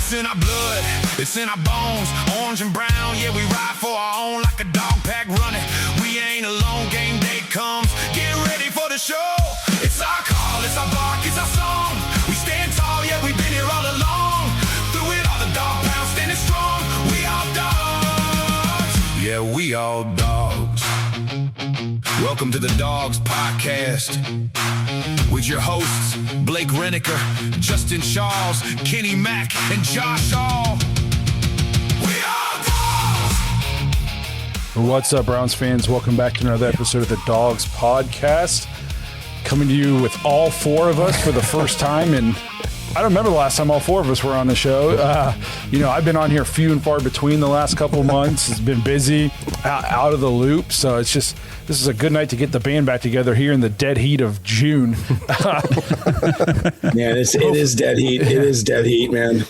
It's in our blood, it's in our bones, orange and brown, yeah, we ride for our own like a dog pack running. We ain't alone, game day comes, get ready for the show. It's our call, it's our bark, it's our song. We stand tall, yeah, we've been here all along. Through it all, the dog pound standing strong. We all dogs, yeah, we all dogs. Welcome to the Dogs Podcast with your hosts, Blake Reniker, Justin Charles, Kenny Mack, and Josh Hall. We are dogs! What's up, Browns fans? Welcome back to another episode of the Dogs Podcast. Coming to you with all four of us for the first time, and I don't remember the last time all four of us were on the show. I've been on here few and far between the last couple of months. It's been busy, out of the loop, so it's just, this is a good night to get the band back together here in the dead heat of June. Man, it is dead heat. It is dead heat, man.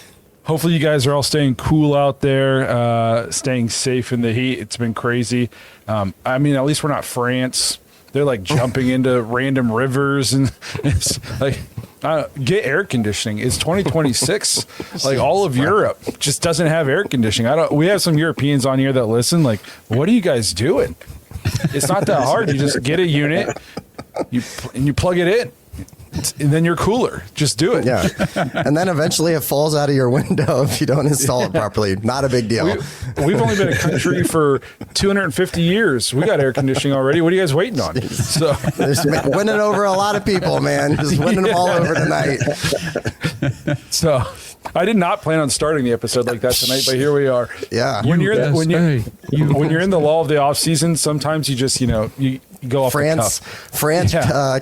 Hopefully you guys are all staying cool out there, staying safe in the heat. It's been crazy. At least we're not France. They're like jumping into random rivers, and it's like, get air conditioning. It's 2026. Like, all of Europe just doesn't have air conditioning. We have some Europeans on here that listen. Like, what are you guys doing? It's not that hard. You just get a unit, you plug it in, and then you're cooler. Just do it. Yeah. And then eventually it falls out of your window if you don't install it properly. Not a big deal. We've only been a country for 250 years. We got air conditioning already. What are you guys waiting on? So just winning over a lot of people, man. Just winning them all over tonight. So I did not plan on starting the episode like that tonight, but here we are. Yeah. When you're in the lull of the off season, sometimes you just, you go off France,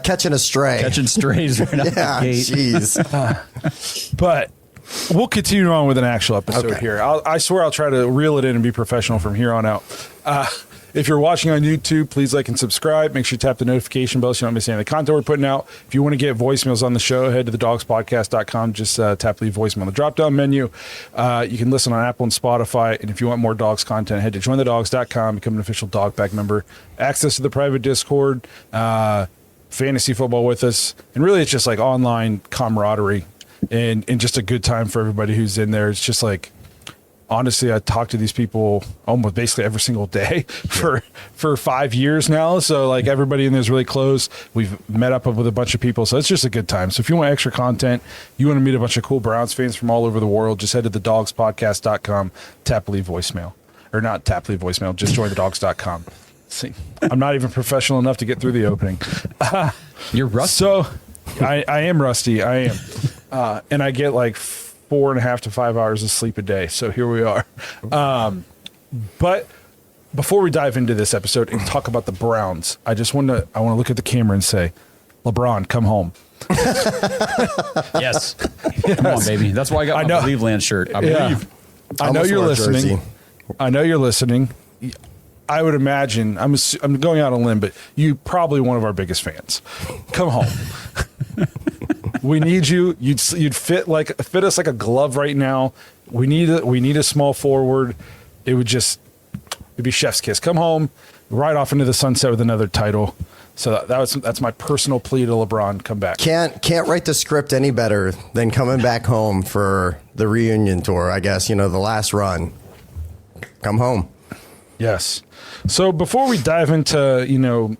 catching a stray. Catching strays right out yeah, the gate. Jeez. But we'll continue on with an actual episode here. I swear I'll try to reel it in and be professional from here on out. If you're watching on YouTube, please like and subscribe. Make sure you tap the notification bell so you don't miss any of the content we're putting out. If you want to get voicemails on the show, head to thedogspodcast.com. Just tap leave voicemail on the drop-down menu. You can listen on Apple and Spotify. And if you want more dogs content, head to jointhedogs.com. Become an official Dog Pack member. Access to the private Discord. Fantasy football with us. And really, it's just like online camaraderie and just a good time for everybody who's in there. It's just like, honestly, I talk to these people almost basically every single day for 5 years now. So like, everybody in there is really close. We've met up with a bunch of people. So it's just a good time. So if you want extra content, you want to meet a bunch of cool Browns fans from all over the world, just head to thedogspodcast.com, tap leave voicemail, or not tap leave voicemail, just jointhedogs.com. See, I'm not even professional enough to get through the opening. You're rusty. So I am rusty. I am. And I get like 4.5 to 5 hours of sleep a day. So here we are. But before we dive into this episode and talk about the Browns, I want to look at the camera and say, LeBron, come home. Yes. Come on, baby. That's why I got my Cleveland shirt. I believe. I know you're listening. I know you're listening. I would imagine, I'm going out on a limb, but you probably one of our biggest fans. Come home. We need you. You'd fit us like a glove right now. We need a small forward. It'd be chef's kiss. Come home, right off into the sunset with another title. So that's my personal plea to LeBron. Come back. Can't write the script any better than coming back home for the reunion tour. I guess the last run. Come home. Yes. So before we dive into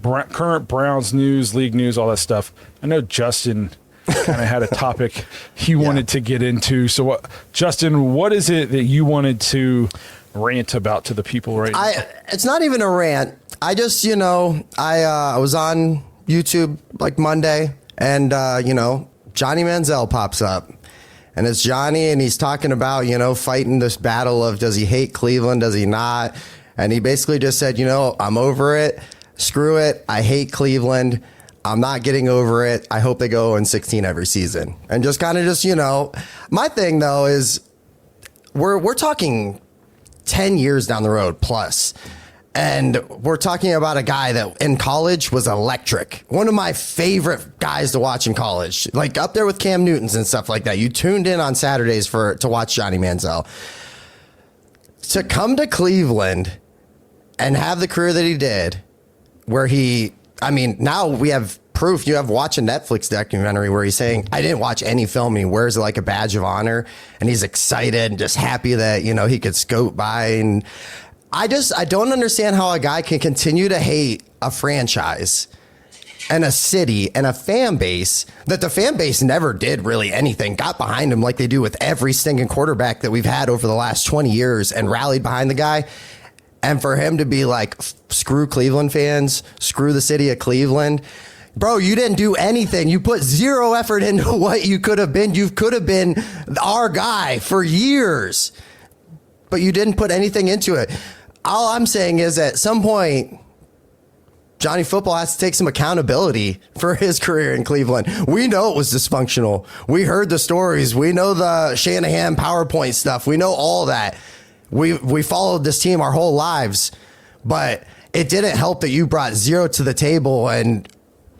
current Browns news, league news, all that stuff, I know Justin kind of had a topic he wanted to get into. So, Justin, what is it that you wanted to rant about to the people right now? It's not even a rant. I just, I was on YouTube like Monday, and, Johnny Manziel pops up. And it's Johnny, and he's talking about, fighting this battle of does he hate Cleveland, does he not? And he basically just said, I'm over it. Screw it. I hate Cleveland. I'm not getting over it. I hope they go 0-16 every season. And just kind of my thing though is we're talking 10 years down the road plus. And we're talking about a guy that in college was electric. One of my favorite guys to watch in college, like up there with Cam Newton's and stuff like that. You tuned in on Saturdays to watch Johnny Manziel. To come to Cleveland and have the career that he did, where now we have proof. You have watch a Netflix documentary where he's saying, I didn't watch any film, and he wears it like a badge of honor, and he's excited and just happy that, you know, he could scope by. And I don't understand how a guy can continue to hate a franchise and a city and a fan base that the fan base never did really anything, got behind him like they do with every stinking quarterback that we've had over the last 20 years and rallied behind the guy. And for him to be like, screw Cleveland fans, screw the city of Cleveland. Bro, you didn't do anything. You put zero effort into what you could have been. You could have been our guy for years, but you didn't put anything into it. All I'm saying is at some point, Johnny Football has to take some accountability for his career in Cleveland. We know it was dysfunctional. We heard the stories. We know the Shanahan PowerPoint stuff. We know all that. We followed this team our whole lives, but it didn't help that you brought zero to the table and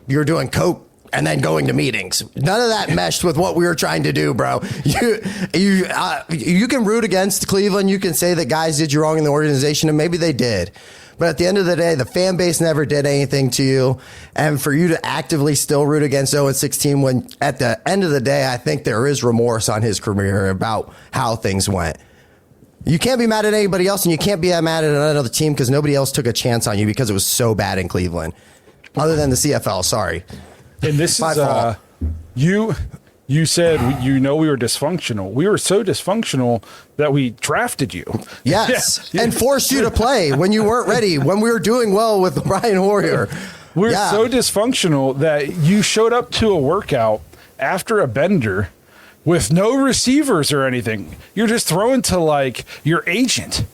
you're doing coke and then going to meetings. None of that meshed with what we were trying to do, bro. You can root against Cleveland. You can say that guys did you wrong in the organization, and maybe they did. But at the end of the day, the fan base never did anything to you. And for you to actively still root against 0-16 when at the end of the day, I think there is remorse on his career about how things went. You can't be mad at anybody else, and you can't be mad at another team because nobody else took a chance on you because it was so bad in Cleveland. Other than the CFL, sorry. And this is you said we were dysfunctional. We were so dysfunctional that we drafted you. Yes, yeah. And forced you to play when you weren't ready, when we were doing well with Brian Hoyer. We're so dysfunctional that you showed up to a workout after a bender with no receivers or anything. You're just throwing to like your agent.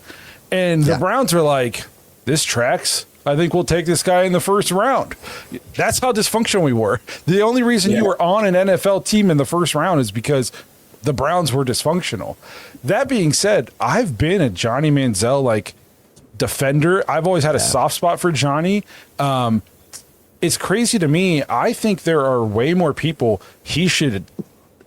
And the Browns are like, this tracks. I think we'll take this guy in the first round. That's how dysfunctional we were. The only reason you were on an NFL team in the first round is because the Browns were dysfunctional. That being said, I've been a Johnny Manziel like defender. I've always had a soft spot for Johnny. It's crazy to me. I think there are way more people he should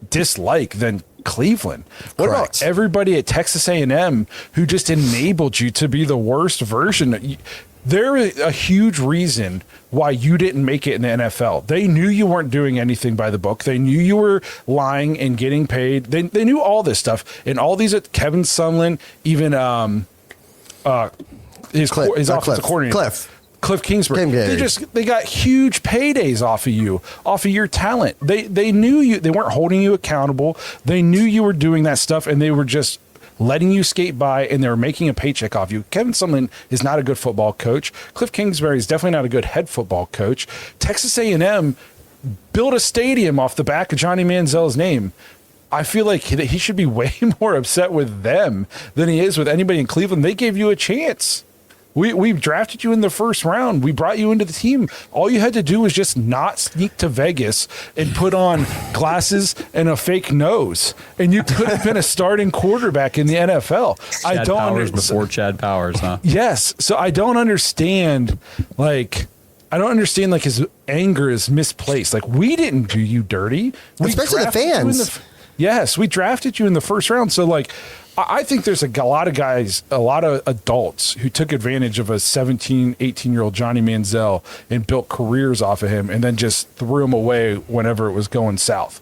dislike than Cleveland. What about everybody at Texas A&M who just enabled you to be the worst version? There is a huge reason why you didn't make it in the NFL. They knew you weren't doing anything by the book. They knew you were lying and getting paid. They knew all this stuff. And all these, Kevin Sumlin, even his offensive coordinator, Cliff Kingsbury. They got huge paydays off of your talent. They knew you. They weren't holding you accountable. They knew you were doing that stuff, and they were just letting you skate by, and they were making a paycheck off you. Kevin Sumlin is not a good football coach. Cliff Kingsbury is definitely not a good head football coach. Texas A&M built a stadium off the back of Johnny Manziel's name. I feel like he should be way more upset with them than he is with anybody in Cleveland. They gave you a chance. We drafted you in the first round. We brought you into the team. All you had to do was just not sneak to Vegas and put on glasses and a fake nose, and you could have been a starting quarterback in the NFL. Chad Powers before Chad Powers, huh? Yes. So I don't understand, his anger is misplaced. Like, we didn't do you dirty. Especially the fans. Yes, we drafted you in the first round. So, I think there's a lot of guys, a lot of adults who took advantage of a 17, 18-year-old Johnny Manziel and built careers off of him and then just threw him away whenever it was going south.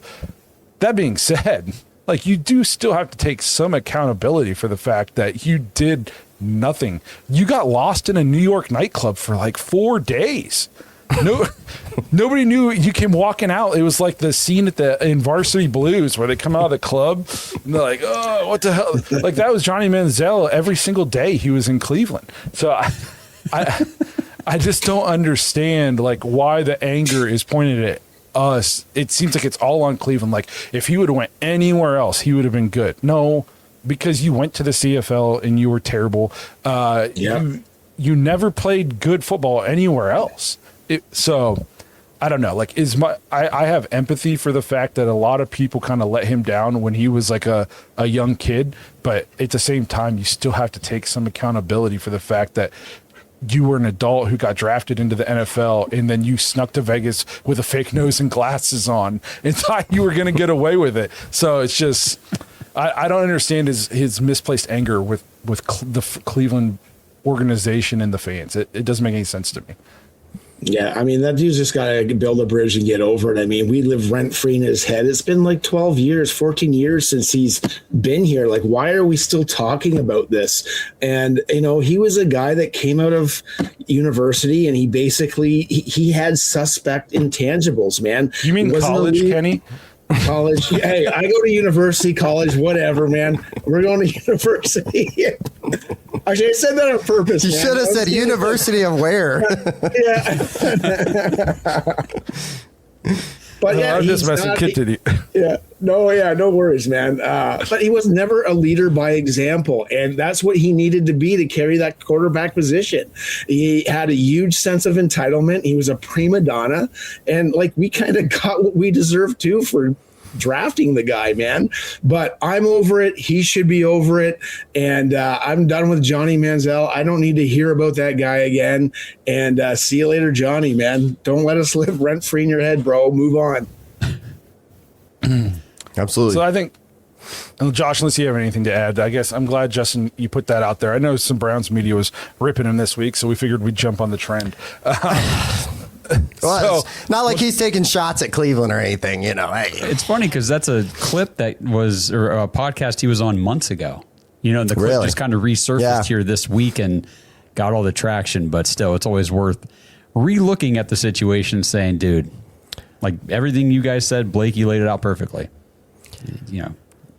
That being said, you do still have to take some accountability for the fact that you did nothing. You got lost in a New York nightclub for 4 days. Nobody knew. You came walking out. It was like the scene in Varsity Blues where they come out of the club and they're like, "Oh, what the hell?" That was Johnny Manziel every single day he was in Cleveland. So I just don't understand why the anger is pointed at us. It seems like it's all on Cleveland. If he would have went anywhere else, he would have been good. No, because you went to the CFL and you were terrible. You never played good football anywhere else. So I don't know. I have empathy for the fact that a lot of people kind of let him down when he was a young kid, but at the same time, you still have to take some accountability for the fact that you were an adult who got drafted into the NFL, and then you snuck to Vegas with a fake nose and glasses on and thought you were going to get away with it. So it's just, I don't understand his misplaced anger with the Cleveland organization and the fans. It doesn't make any sense to me. Yeah, I mean, that dude's just got to build a bridge and get over it. I mean, we live rent-free in his head. It's been like 12 years, 14 years since he's been here. Like, why are we still talking about this? And, you know, he was a guy that came out of university and he basically, he had suspect intangibles, man. You mean college, Kenny? College. Hey, I go to university, college, whatever, man. We're going to university. Actually, I said that on purpose. You should have said University of where? Yeah. But yeah, I'm just messing with you. Yeah, no worries, man. But he was never a leader by example, and that's what he needed to be to carry that quarterback position. He had a huge sense of entitlement. He was a prima donna, and like we kind of got what we deserved too for drafting the guy, man. But I'm over it. He should be over it. And I'm done with Johnny Manziel. I don't need to hear about that guy again. And see you later, Johnny, man. Don't let us live rent free in your head, bro. Move on. Absolutely. So I think, Josh, unless you have anything to add, I guess I'm glad, Justin, you put that out there. I know some Browns media was ripping him this week, so we figured we'd jump on the trend. Well, it's not like he's taking shots at Cleveland or anything, you know. Hey. It's funny because that's a clip that was, or a podcast he was on months ago. You know, the clip just kind of resurfaced here this week and got all the traction. But still, it's always worth re-looking at the situation, saying, dude, like everything you guys said, Blake, you laid it out perfectly. You know,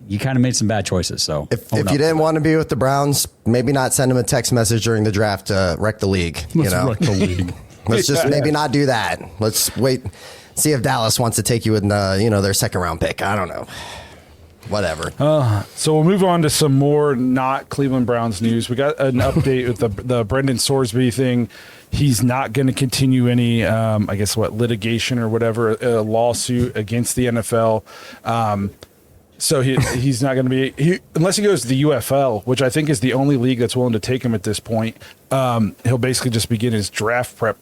you kind of made some bad choices. So if you didn't want to be with the Browns, maybe not send him a text message during the draft to wreck the league. Wreck the league. Let's just maybe not do that. Let's wait, see if Dallas wants to take you in their second round pick. I don't know. Whatever. So we'll move on to some more not Cleveland Browns news. We got an update with the Brendan Sorsby thing. He's not going to continue any, litigation or whatever, lawsuit against the NFL. So he's not going to be unless he goes to the UFL, which I think is the only league that's willing to take him at this point. He'll basically just begin his draft prep.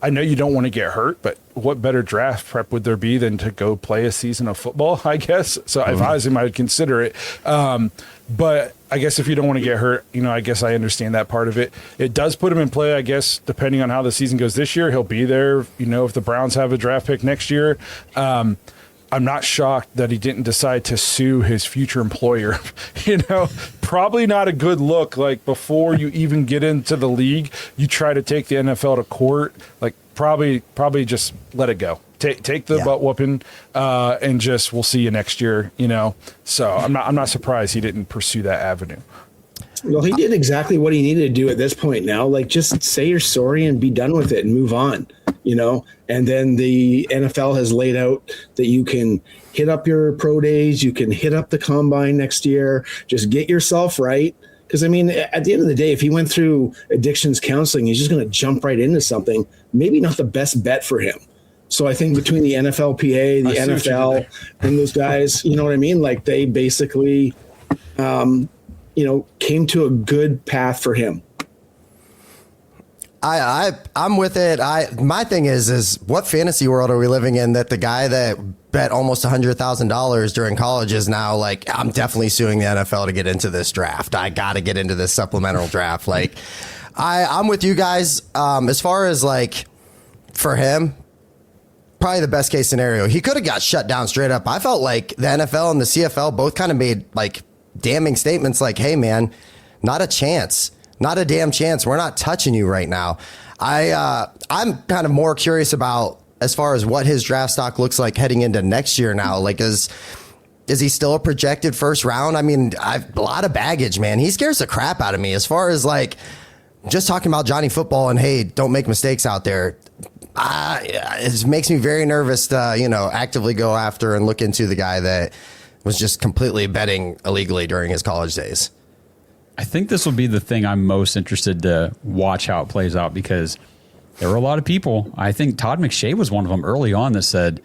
I know you don't want to get hurt, but what better draft prep would there be than to go play a season of football, I guess? So if I was him, I would consider it. But I guess if you don't want to get hurt, I guess I understand that part of it. It does put him in play, I guess, depending on how the season goes this year. He'll be there, if the Browns have a draft pick next year. I'm not shocked that he didn't decide to sue his future employer. Probably not a good look. Like before you even get into the league, you try to take the NFL to court. Like probably just let it go. Take the butt whooping, and just we'll see you next year. So I'm not surprised he didn't pursue that avenue. Well, he did exactly what he needed to do at this point now. Like, just say you're sorry and be done with it and move on, And then the NFL has laid out that you can hit up your pro days, you can hit up the combine next year, just get yourself right. Because, at the end of the day, if he went through addictions counseling, he's just going to jump right into something, maybe not the best bet for him. So I think between the NFLPA, the NFL, and those guys, you know what I mean? Like, they basically came to a good path for him. I'm with it. My thing is what fantasy world are we living in that the guy that bet almost $100,000 during college is now like, I'm definitely suing the NFL to get into this draft. I got to get into this supplemental draft. Like, I'm with you guys. As far as like for him, probably the best case scenario, he could have got shut down straight up. I felt like the NFL and the CFL both kind of made like damning statements like, hey man, not a chance. Not a damn chance. We're not touching you right now. I'm kind of more curious about as far as what his draft stock looks like heading into next year now. Like, is he still a projected first round? I've a lot of baggage, man. He scares the crap out of me as far as like just talking about Johnny football and, hey, don't make mistakes out there. It makes me very nervous to, actively go after and look into the guy that was just completely betting illegally during his college days. I think this will be the thing I'm most interested to watch how it plays out, because there were a lot of people. I think Todd McShay was one of them early on that said,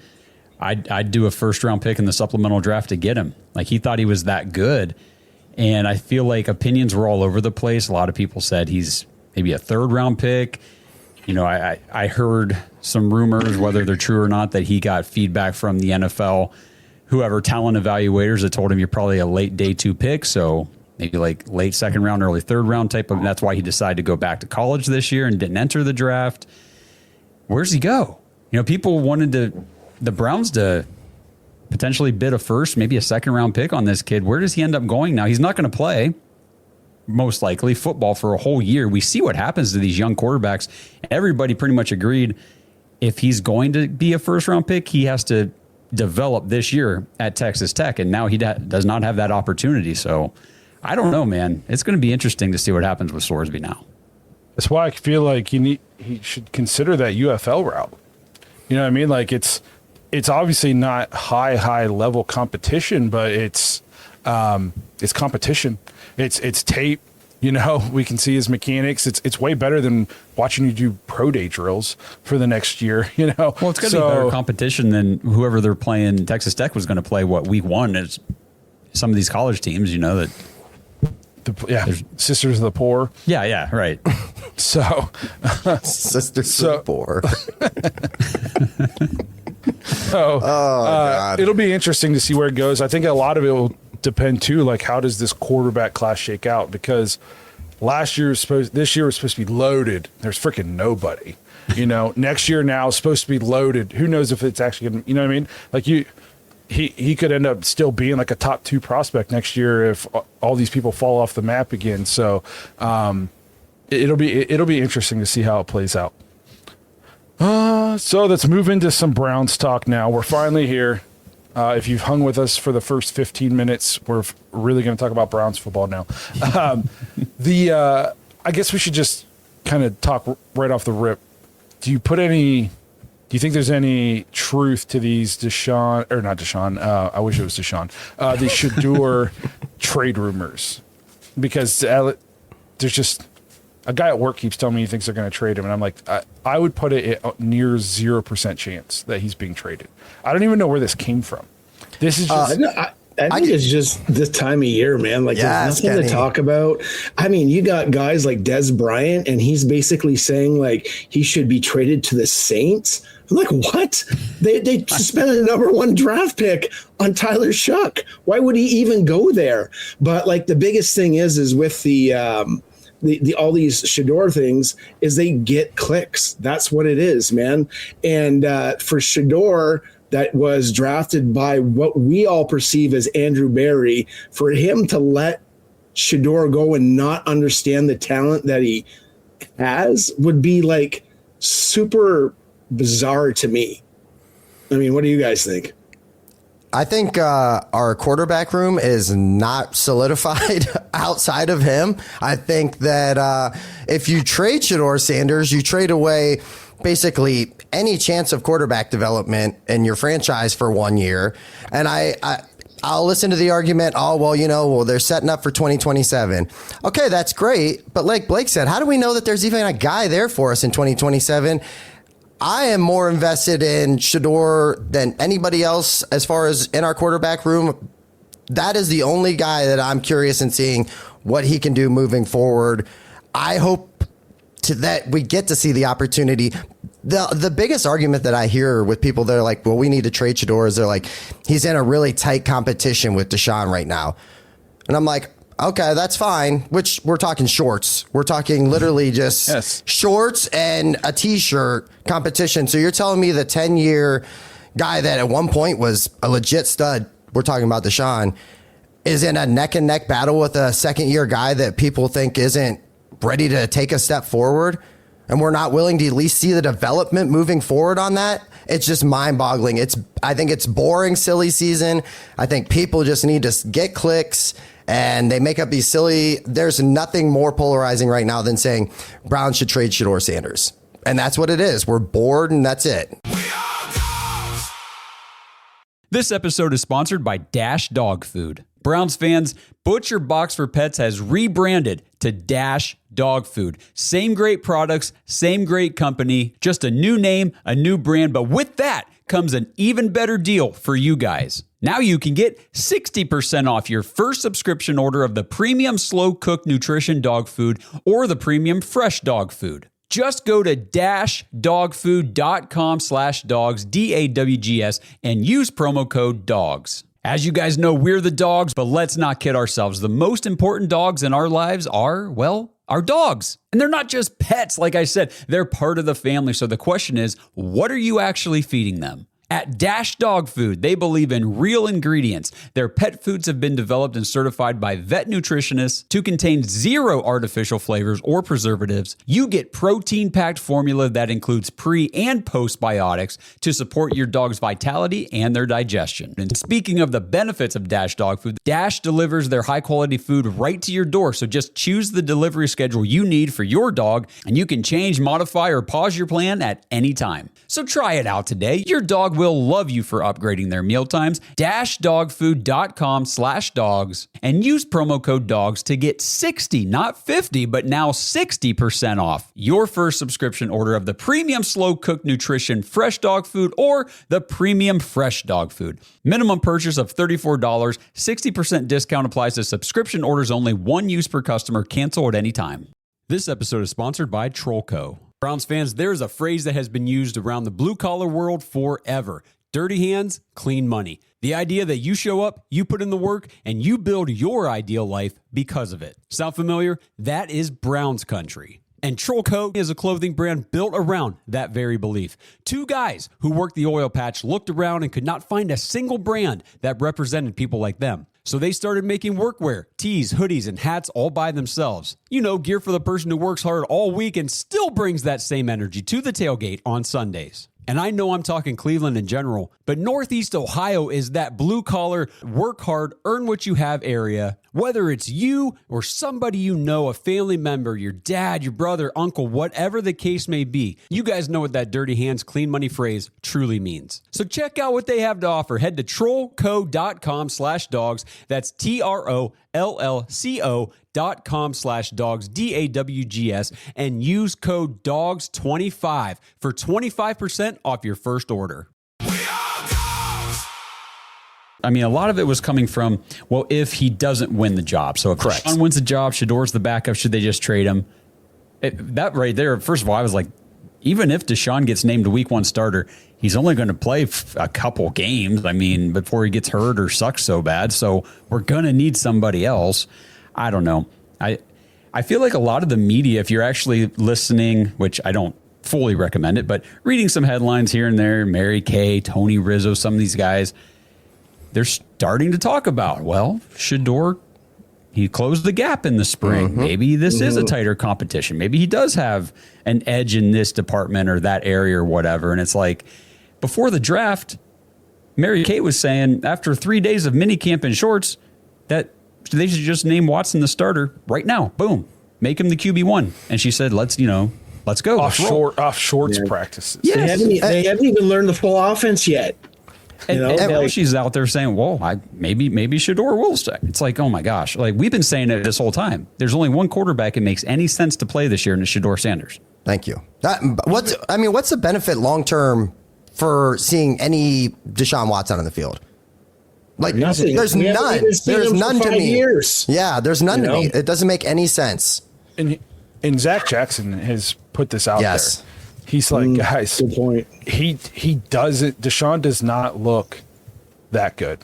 I'd do a first round pick in the supplemental draft to get him. Like, he thought he was that good. And I feel like opinions were all over the place. A lot of people said he's maybe a third round pick. I heard some rumors, whether they're true or not, that he got feedback from the NFL, whoever talent evaluators that told him you're probably a late day 2 pick. So maybe like late second round, early third round type of. That's why he decided to go back to college this year and didn't enter the draft. where's he go? You know, people wanted the Browns to potentially bid a first, maybe a second round pick on this kid. Where does he end up going now? He's not going to play, most likely, football for a whole year. We see what happens to these young quarterbacks. Everybody pretty much agreed if he's going to be a first round pick, he has to develop this year at Texas Tech. And now he does not have that opportunity. So I don't know, man. It's going to be interesting to see what happens with Sorsby now. That's why I feel like he should consider that UFL route. You know what I mean? Like it's obviously not high level competition, but it's competition. It's tape. You know, we can see his mechanics. It's way better than watching you do pro day drills for the next year. You know, well, it's going to be better competition than whoever they're playing. Texas Tech was going to play week one is some of these college teams. You know that. Sisters of the Poor. Yeah, right. So, Sisters of the Poor. So, it'll be interesting to see where it goes. I think a lot of it will depend too, like how does this quarterback class shake out? Because this year was supposed to be loaded. There's freaking nobody. You know, next year now is supposed to be loaded. Who knows if it's actually going to, you know what I mean? Like he could end up still being like a top 2 prospect next year if all these people fall off the map again. So it'll be interesting to see how it plays out. So let's move into some Browns talk now. We're finally here. If you've hung with us for the first 15 minutes, we're really going to talk about Browns football now. I guess we should just kind of talk right off the rip. Do you think there's any truth to these the Shedeur trade rumors? Because there's just a guy at work keeps telling me he thinks they're going to trade him, and I'm like, I would put it at near 0% chance that he's being traded. I don't even know where this came from. This is just. I think it's just this time of year, man. Like, there's nothing to talk about. I mean, you got guys like Des Bryant, and he's basically saying like he should be traded to the Saints. I'm like, what? They suspended the #1 draft pick on Tyler Shuck. Why would he even go there? But like the biggest thing is with the all these Shedeur things is they get clicks. That's what it is, man. And for Shedeur, that was drafted by what we all perceive as Andrew Berry, for him to let Shedeur go and not understand the talent that he has would be like super bizarre to me. I mean, what do you guys think? I think our quarterback room is not solidified outside of him. I think that if you trade Shedeur Sanders, you trade away basically any chance of quarterback development in your franchise for 1 year. And I'll listen to the argument, they're setting up for 2027. Okay, that's great. But like Blake said, how do we know that there's even a guy there for us in 2027? I am more invested in Shedeur than anybody else as far as in our quarterback room. That is the only guy that I'm curious in seeing what he can do moving forward. I hope that we get to see the opportunity. The biggest argument that I hear with people that are like, well, we need to trade Shedeur, is they're like, he's in a really tight competition with Deshaun right now. And I'm like, okay, that's fine. Which we're talking shorts. We're talking literally just shorts and a t-shirt competition. So you're telling me the 10-year guy that at one point was a legit stud, we're talking about Deshaun, is in a neck and neck battle with a second-year guy that people think isn't ready to take a step forward, and we're not willing to at least see the development moving forward on that. It's just mind-boggling. I think it's boring, silly season. I think people just need to get clicks, and they make up these silly. There's nothing more polarizing right now than saying Browns should trade Shedeur Sanders, and that's what it is. We're bored, and that's it. This episode is sponsored by Dash Dog Food. Browns fans, Butcher Box for Pets has rebranded to Dash Dog Food. Same great products, same great company, just a new name, a new brand, but with that comes an even better deal for you guys. Now you can get 60% off your first subscription order of the premium slow cooked nutrition dog food or the premium fresh dog food. Just go to dashdogfood.com/dogs, DAWGS, and use promo code DOGS. As you guys know, we're the dogs, but let's not kid ourselves. The most important dogs in our lives are, well, Our dogs. And they're not just pets, like I said, they're part of the family. So the question is, what are you actually feeding them? At Dash Dog Food, they believe in real ingredients. Their pet foods have been developed and certified by vet nutritionists to contain 0 artificial flavors or preservatives. You get protein-packed formula that includes pre- and postbiotics to support your dog's vitality and their digestion. And speaking of the benefits of Dash Dog Food, Dash delivers their high-quality food right to your door. So just choose the delivery schedule you need for your dog, and you can change, modify, or pause your plan at any time. So try it out today. Your dog will love you for upgrading their meal times. dashdogfood.com/dogs and use promo code DOGS to get 60, not 50, but now 60% off your first subscription order of the premium slow cooked nutrition fresh dog food or the premium fresh dog food. Minimum purchase of $34, 60% discount applies to subscription orders only, 1 use per customer, cancel at any time. This episode is sponsored by Trollco. Browns fans, there is a phrase that has been used around the blue-collar world forever. Dirty hands, clean money. The idea that you show up, you put in the work, and you build your ideal life because of it. Sound familiar? That is Browns country. And Trollco is a clothing brand built around that very belief. 2 guys who worked the oil patch looked around and could not find a single brand that represented people like them. So they started making workwear, tees, hoodies, and hats all by themselves. You know, gear for the person who works hard all week and still brings that same energy to the tailgate on Sundays. And I know I'm talking Cleveland in general, but Northeast Ohio is that blue-collar, work hard, earn what you have area. Whether it's you or somebody you know, a family member, your dad, your brother, uncle, whatever the case may be, you guys know what that dirty hands, clean money phrase truly means. So check out what they have to offer. Head to trollco.com/dogs. That's TROLLCO.com/dogs, DAWGS, and use code DOGS25 for 25% off your first order. I mean, a lot of it was coming from, well, if he doesn't win the job. So if Deshaun wins the job, Shedeur's the backup, should they just trade him? That right there, first of all, I was like, even if Deshaun gets named a week 1 starter, he's only going to play a couple games, I mean, before he gets hurt or sucks so bad. So we're going to need somebody else. I don't know. I feel like a lot of the media, if you're actually listening, which I don't fully recommend it, but reading some headlines here and there, Mary Kay, Tony Rizzo, some of these guys, they're starting to talk about, well, Shedeur, he closed the gap in the spring. Maybe this is a tighter competition. Maybe he does have an edge in this department or that area or whatever. And it's like, before the draft, Mary Kay was saying after 3 days of minicamp in shorts that they should just name Watson the starter right now. Boom. Make him the QB1. And she said, let's go. Off shorts practices. Yes. They haven't even learned the full offense yet. And now she's out there saying, well, maybe Shedeur will stay. It's like, oh my gosh. Like, we've been saying it this whole time. There's only one quarterback it makes any sense to play this year, and it's Shedeur Sanders. Thank you. What's the benefit long-term for seeing any Deshaun Watson on the field? Like, nothing. There's none. There's none to me. Years. Yeah, there's none to me. It doesn't make any sense. And Zach Jackson has put this out there. He's like, guys, good point. He doesn't. Deshaun does not look that good.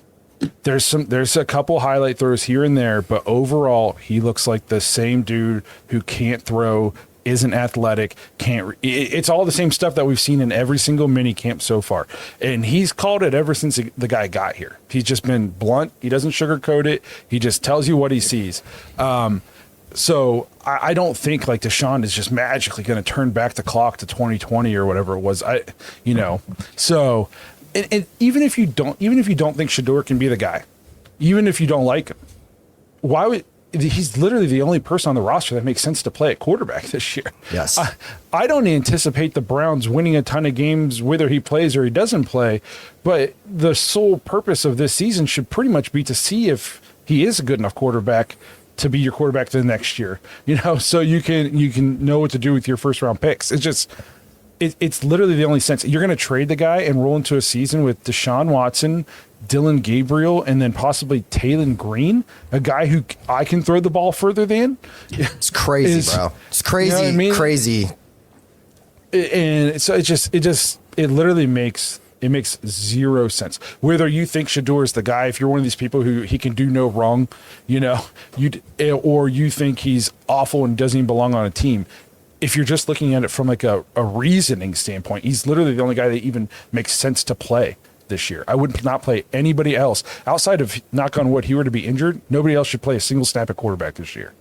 There's a couple highlight throws here and there, but overall, he looks like the same dude who can't throw, isn't athletic, can't. It's all the same stuff that we've seen in every single mini camp so far, and he's called it ever since the guy got here. He's just been blunt. He doesn't sugarcoat it. He just tells you what he sees. So I don't think like Deshaun is just magically going to turn back the clock to 2020 or whatever it was. So and even if you don't think Shedeur can be the guy, even if you don't like him, why would he's literally the only person on the roster that makes sense to play at quarterback this year. Yes. I don't anticipate the Browns winning a ton of games whether he plays or he doesn't play, but the sole purpose of this season should pretty much be to see if he is a good enough quarterback to be your quarterback the next year, so you can know what to do with your first round picks. It's just, it's literally the only sense. You're going to trade the guy and roll into a season with Deshaun Watson, Dylan Gabriel, and then possibly Taylon Green, a guy who I can throw the ball further than. It's crazy, bro. It's crazy, you know what I mean? crazy. And so it literally makes It makes zero sense. Whether you think Shedeur is the guy, if you're one of these people who he can do no wrong, or you think he's awful and doesn't even belong on a team. If you're just looking at it from like a reasoning standpoint, he's literally the only guy that even makes sense to play this year. I would not play anybody else outside of, knock on wood, he were to be injured. Nobody else should play a single snap at quarterback this year.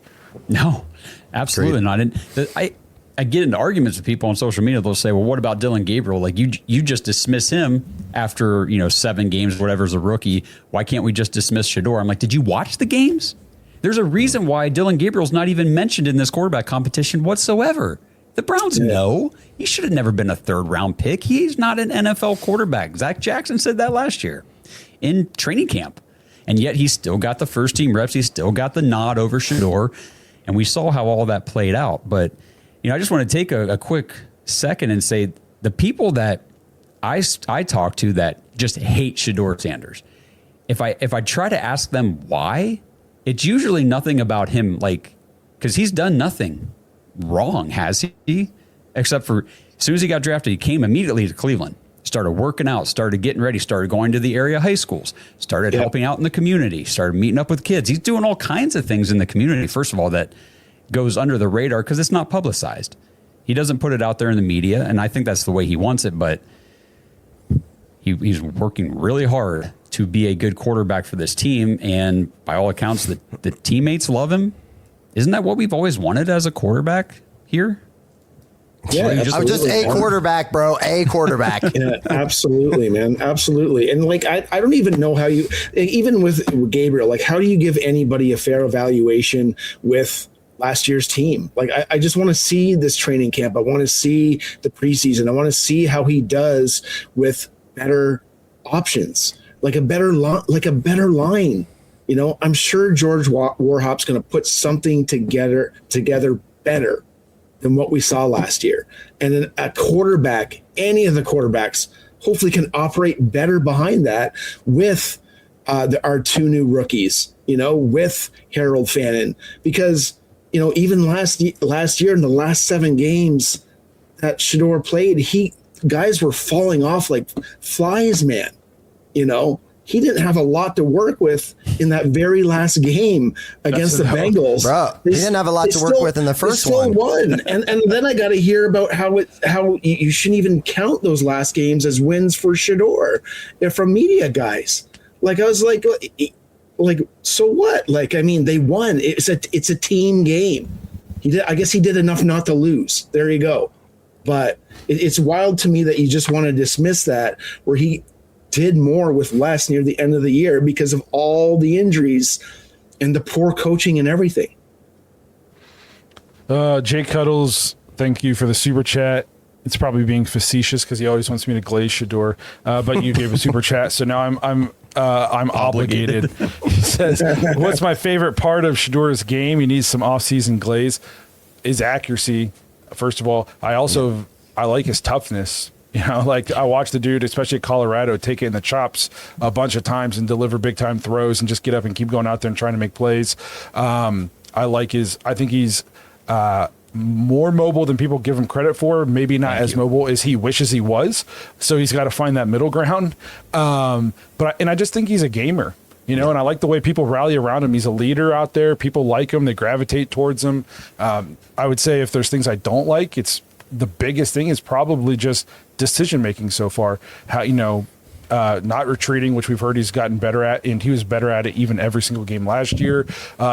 No, absolutely not. And I get into arguments with people on social media. They'll say, well, what about Dylan Gabriel? Like you just dismiss him after, 7 games, whatever, as a rookie. Why can't we just dismiss Shedeur? I'm like, did you watch the games? There's a reason why Dylan Gabriel's not even mentioned in this quarterback competition whatsoever. The Browns know he should have never been a 3rd-round pick. He's not an NFL quarterback. Zach Jackson said that last year in training camp. And yet he's still got the first-team reps. He's still got the nod over Shedeur. And we saw how all that played out. But, I just want to take a quick second and say the people that I talk to that just hate Shedeur Sanders, if I try to ask them why, it's usually nothing about him, because he's done nothing wrong, has he? Except for as soon as he got drafted, he came immediately to Cleveland, started working out, started getting ready, started going to the area high schools, started helping out in the community, started meeting up with kids. He's doing all kinds of things in the community, first of all, that goes under the radar because it's not publicized. He doesn't put it out there in the media, and I think that's the way he wants it, but he's working really hard to be a good quarterback for this team, and by all accounts, the teammates love him. Isn't that what we've always wanted as a quarterback here? Yeah, I'm just a quarterback, bro. A quarterback. Yeah, absolutely, man. Absolutely. And I don't even know how you, even with Gabriel, how do you give anybody a fair evaluation with last year's team? I just want to see this training camp. I want to see the preseason. I want to see how he does with better options, like a better line. I'm sure George Warhop's going to put something together better than what we saw last year. And then a quarterback, any of the quarterbacks, hopefully can operate better behind that with our 2 new rookies, with Harold Fannin. Because, even last year in the last 7 games that Shedeur played, guys were falling off like flies, man. He didn't have a lot to work with in that very last game against the Bengals. Bro, he didn't have a lot to work with in the first one. Won. And then I got to hear about how you shouldn't even count those last games as wins for Shedeur. They're from media guys. I was like, so what? They won. It's a team game. I guess he did enough not to lose. There you go. But it's wild to me that you just want to dismiss that, where he did more with less near the end of the year because of all the injuries and the poor coaching and everything. Jake Cuddles, thank you for the super chat. It's probably being facetious because he always wants me to glaze Shedeur, but you gave a super chat, so now I'm obligated. He says, "What's my favorite part of Shedeur's game? He needs some off-season glaze. His accuracy, first of all. I like his toughness." I watched the dude, especially at Colorado, take it in the chops a bunch of times and deliver big time throws and just get up and keep going out there and trying to make plays. I think he's more mobile than people give him credit for. Maybe not as mobile as he wishes he was. So he's got to find that middle ground. But I just think he's a gamer. And I like the way people rally around him. He's a leader out there. People like him. They gravitate towards him. I would say if there's things I don't like, the biggest thing is probably just decision making so far. How not retreating, which we've heard he's gotten better at, and he was better at it even every single game last year.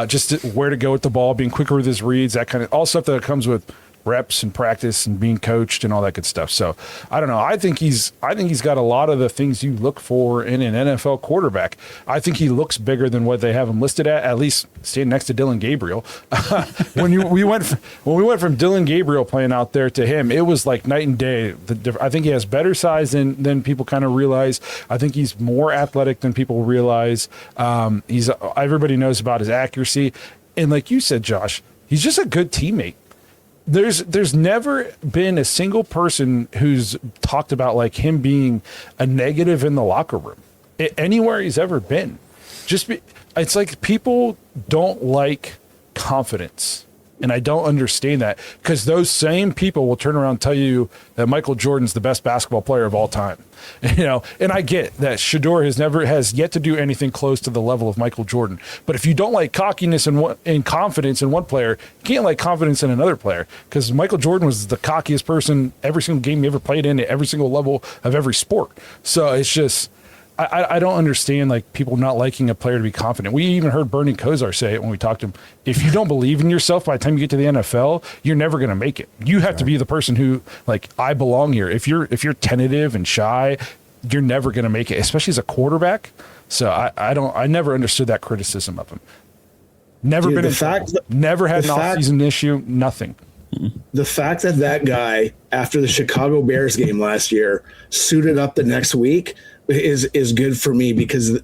Just where to go with the ball, being quicker with his reads, that kind of all stuff that comes with reps and practice and being coached and all that good stuff. So I don't know. I think he's got a lot of the things you look for in an NFL quarterback. I think he looks bigger than what they have him listed at least standing next to Dylan Gabriel. when we went from Dylan Gabriel playing out there to him, it was like night and day. I think he has better size than people kind of realize. I think he's more athletic than people realize. Everybody knows about his accuracy. And like you said, Josh, he's just a good teammate. There's never been a single person who's talked about him being a negative in the locker room anywhere he's ever been. It's like people don't like confidence And I don't understand that, because those same people will turn around and tell you that Michael Jordan's the best basketball player of all time. And I get that Shedeur has yet to do anything close to the level of Michael Jordan. But if you don't like cockiness and confidence in one player, you can't like confidence in another player, because Michael Jordan was the cockiest person every single game he ever played in at every single level of every sport. So it's just, I don't understand like people not liking a player to be confident. We even heard Bernie Kosar say it when we talked to him. If you don't believe in yourself by the time you get to the NFL, you're never going to make it. You have to be the person who, like, I belong here. If you're tentative and shy, you're never going to make it, especially as a quarterback. So I never understood that criticism of him. Never been in trouble. Never had an off-season issue. Nothing. The fact that guy, after the Chicago Bears game last year, suited up the next week is good for me, because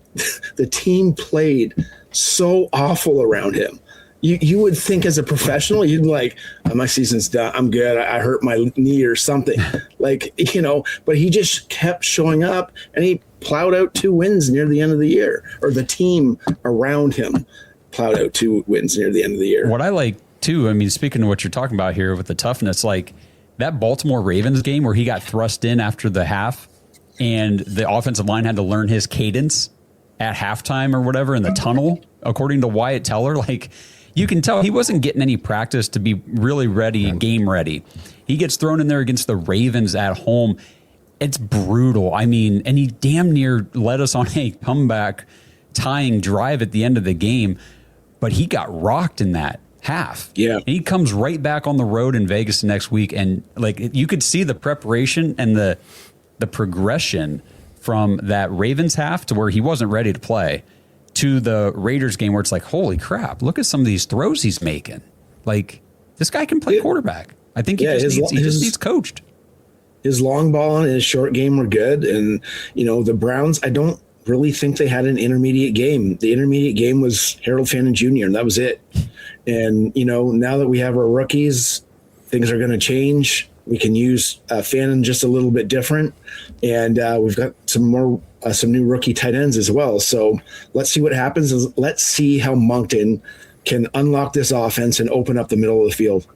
the team played so awful around him. You would think as a professional, you'd be like, oh, my season's done. I'm good. I hurt my knee or something. Like, but he just kept showing up, and he plowed out 2 wins near the end of the year, or the team around him plowed out 2 wins near the end of the year. What I like too, I mean, speaking of what you're talking about here with the toughness, like that Baltimore Ravens game where he got thrust in after the half, and the offensive line had to learn his cadence at halftime or whatever in the tunnel, according to Wyatt Teller. Like, you can tell he wasn't getting any practice to be really ready, game ready. He gets thrown in there against the Ravens at home. It's brutal. I mean, and he damn near led us on a comeback tying drive at the end of the game, but he got rocked in that half. Yeah. And he comes right back on the road in Vegas the next week, and like you could see the preparation and the progression from that Ravens half to where he wasn't ready to play to the Raiders game, where it's like, holy crap, look at some of these throws he's making. Like, this guy can play quarterback. I think he just needs coached. His long ball and his short game were good. And, the Browns, I don't really think they had an intermediate game. The intermediate game was Harold Fannin Jr., and that was it. And, now that we have our rookies, things are going to change. We can use Fannin just a little bit different, and we've got some new rookie tight ends as well. So let's see what happens. Let's see how Moncton can unlock this offense and open up the middle of the field.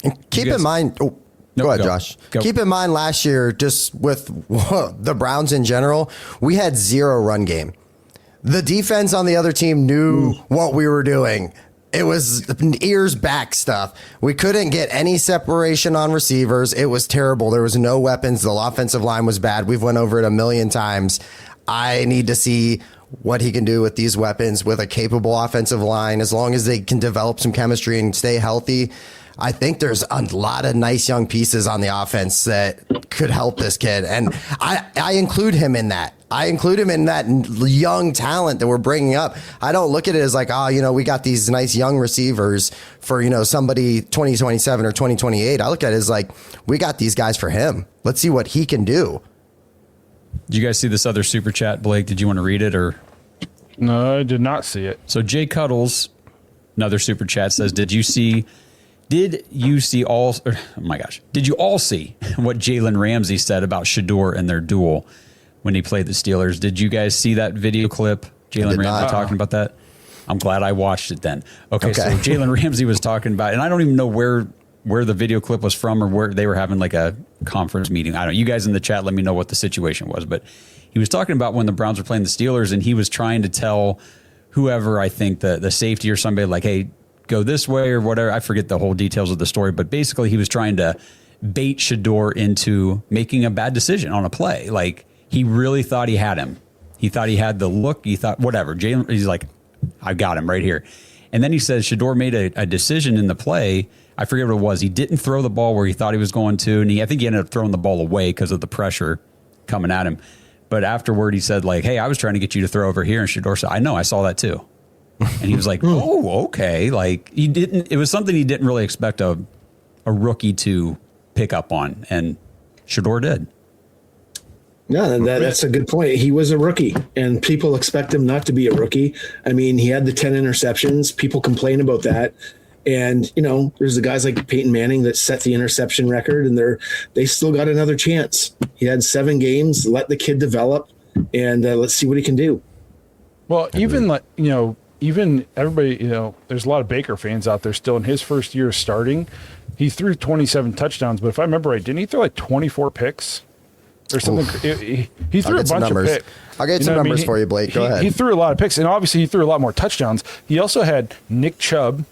And keep in mind, go ahead, Josh. Go. Keep in mind last year, just with the Browns in general, we had 0 run game. The defense on the other team knew what we were doing. It was ears back stuff. We couldn't get any separation on receivers. It was terrible. There was no weapons. The offensive line was bad. We've went over it a million times. I need to see what he can do with these weapons, with a capable offensive line, as long as they can develop some chemistry and stay healthy. I think there's a lot of nice young pieces on the offense that could help this kid. And I include him in that. I include him in that young talent that we're bringing up. I don't look at it as like, we got these nice young receivers for, somebody 2027 or 2028. I look at it as like, we got these guys for him. Let's see what he can do. Did you guys see this other super chat, Blake? Did you want to read it or? No, I did not see it. So Jay Cuddles, another super chat, says, Did you all see what Jalen Ramsey said about Shedeur and their duel when he played the Steelers? Did you guys see that video clip? Jalen Ramsey talking about that? I'm glad I watched it then. Okay. So Jalen Ramsey was talking about, and I don't even know where the video clip was from or where they were having like a conference meeting. I don't know. You guys in the chat, let me know what the situation was. But he was talking about when the Browns were playing the Steelers, and he was trying to tell whoever, I think the safety or somebody, like, hey, go this way or whatever. I forget the whole details of the story, but basically he was trying to bait Shedeur into making a bad decision on a play. Like, he really thought he had him. He thought he had the look. He thought, whatever. Jalen, he's like, I got him right here. And then he says Shedeur made a decision in the play. I forget what it was. He didn't throw the ball where he thought he was going to, and I think he ended up throwing the ball away because of the pressure coming at him. But afterward, he said, like, hey, I was trying to get you to throw over here. And Shedeur said, I know, I saw that too. And he was like, oh, okay. Like, it was something he didn't really expect a rookie to pick up on. And Shedeur did. No, that's a good point. He was a rookie, and people expect him not to be a rookie. I mean, he had the 10 interceptions. People complain about that. And, there's the guys like Peyton Manning that set the interception record, and they still got another chance. He had 7 games. Let the kid develop, and let's see what he can do. Well, even like, even everybody, there's a lot of Baker fans out there still in his first year starting. He threw 27 touchdowns, but if I remember right, didn't he throw like 24 picks or something? He threw a bunch of picks. I'll get some numbers for you, Blake. Go ahead. He threw a lot of picks, and obviously he threw a lot more touchdowns. He also had Nick Chubb,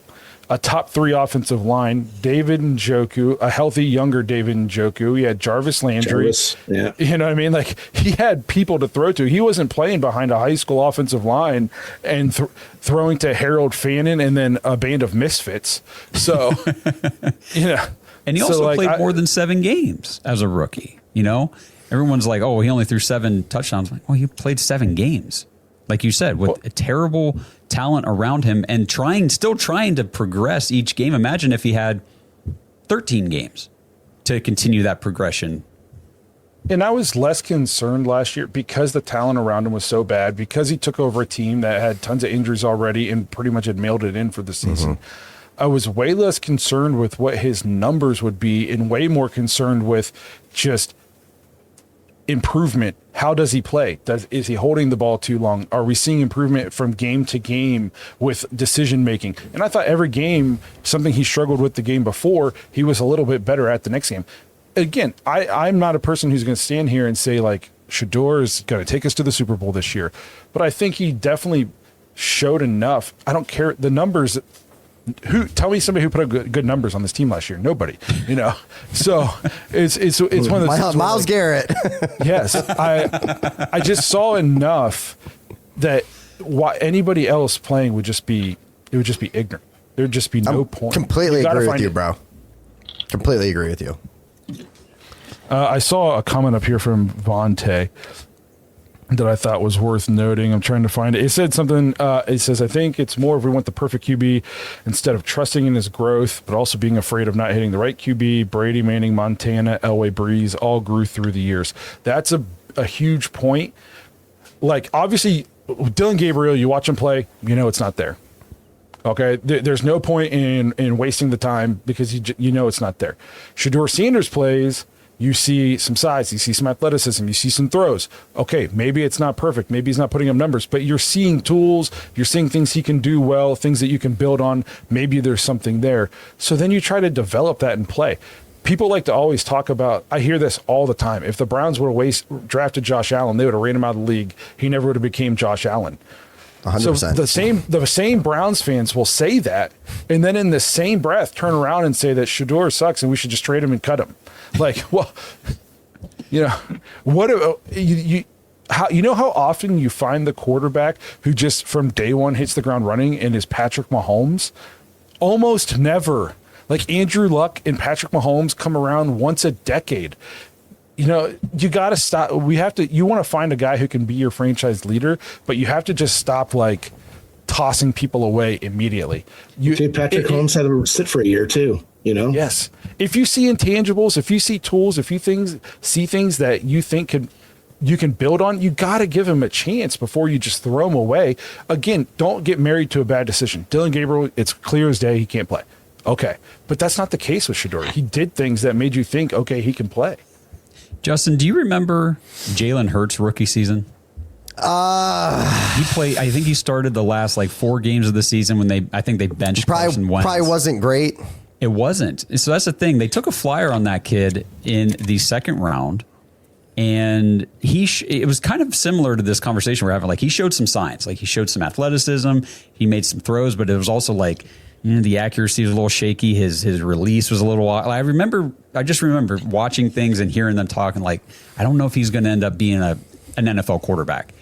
a top 3 offensive line, David Njoku, a healthy younger David Njoku. He had Jarvis Landry. Yeah. You know what I mean? Like, he had people to throw to. He wasn't playing behind a high school offensive line and throwing to Harold Fannin and then a band of misfits. So, And he also played more than 7 games as a rookie. Everyone's like, oh, he only threw 7 touchdowns. Like, well, he played 7 games. Like you said, with a terrible talent around him and still trying to progress each game. Imagine if he had 13 games to continue that progression. And I was less concerned last year because the talent around him was so bad, because he took over a team that had tons of injuries already and pretty much had mailed it in for the season. I was way less concerned with what his numbers would be and way more concerned with just improvement. How does he play? Is he holding the ball too long? Are we seeing improvement from game to game with decision making? And I thought every game, something he struggled with the game before, he was a little bit better at the next game. Again, I'm not a person who's going to stand here and say like Shedeur is going to take us to the Super Bowl this year, but I think he definitely showed enough. I don't care the numbers. Tell me somebody who put up good numbers on this team last year? Nobody, So it's one of those Myles Garrett. Yes, I just saw enough that anybody else playing would just be ignorant. There'd just be no point. Completely agree with you, bro. Completely agree with you. I saw a comment up here from Vontae that I thought was worth noting. I'm trying to find it. It said something. It says, I think it's more if we want the perfect QB instead of trusting in his growth, but also being afraid of not hitting the right QB. Brady, Manning, Montana, Elway, Breeze all grew through the years. That's a huge point. Like, obviously, Dylan Gabriel, you watch him play, it's not there. Okay, there's no point in wasting the time because it's not there. Shedeur Sanders plays. You see some size, you see some athleticism, you see some throws. Okay, maybe it's not perfect. Maybe he's not putting up numbers, but you're seeing tools, you're seeing things he can do well, things that you can build on. Maybe there's something there. So then you try to develop that in play. People like to always talk about, I hear this all the time. If the Browns would have drafted Josh Allen, they would have ran him out of the league. He never would have became Josh Allen. 100%. So the same Browns fans will say that, and then in the same breath turn around and say that Shedeur sucks and we should just trade him and cut him. Like, well, what how often you find the quarterback who just from day one hits the ground running and is Patrick Mahomes? Almost never. Like Andrew Luck and Patrick Mahomes come around once a decade. You got to stop. You want to find a guy who can be your franchise leader, but you have to just stop like tossing people away immediately. Patrick Mahomes had him sit for a year too. Yes. If you see intangibles, if you see tools, if you see things that you think you can build on, you got to give him a chance before you just throw him away. Again, don't get married to a bad decision. Dylan Gabriel, it's clear as day he can't play. Okay, but that's not the case with Shedeur. He did things that made you think, okay, he can play. Justin, do you remember Jalen Hurts' rookie season? He played. I think he started the last 4 games of the season when they benched Carson Wentz. Probably wasn't great. It wasn't. So that's the thing. They took a flyer on that kid in the second round, and it was kind of similar to this conversation we're having. Like, he showed some signs. Like, he showed some athleticism. He made some throws, but it was also the accuracy was a little shaky. His release was a little wild. I just remember watching things and hearing them talking I don't know if he's going to end up being an NFL quarterback.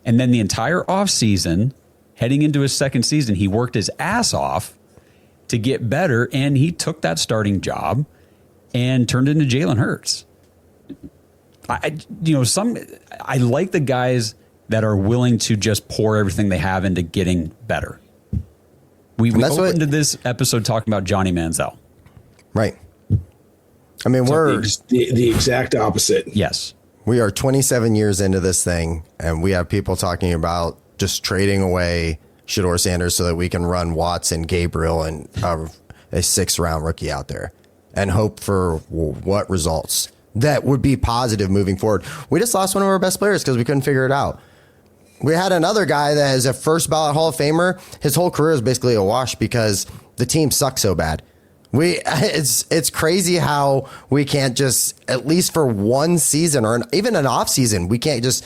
And then the entire offseason, heading into his second season, he worked his ass off to get better, and he took that starting job and turned into Jalen Hurts. I like the guys that are willing to just pour everything they have into getting better. We opened this episode talking about Johnny Manziel. Right. I mean, we're the exact opposite. Yes. We are 27 years into this thing, and we have people talking about just trading away Shedeur Sanders so that we can run Watts and Gabriel and a 6th-round rookie out there and hope for what results that would be positive moving forward. We just lost one of our best players because we couldn't figure it out. We had another guy that is a first ballot Hall of Famer. His whole career is basically a wash because the team sucks so bad. It's crazy how we can't just, at least for one season or even an off season, we can't just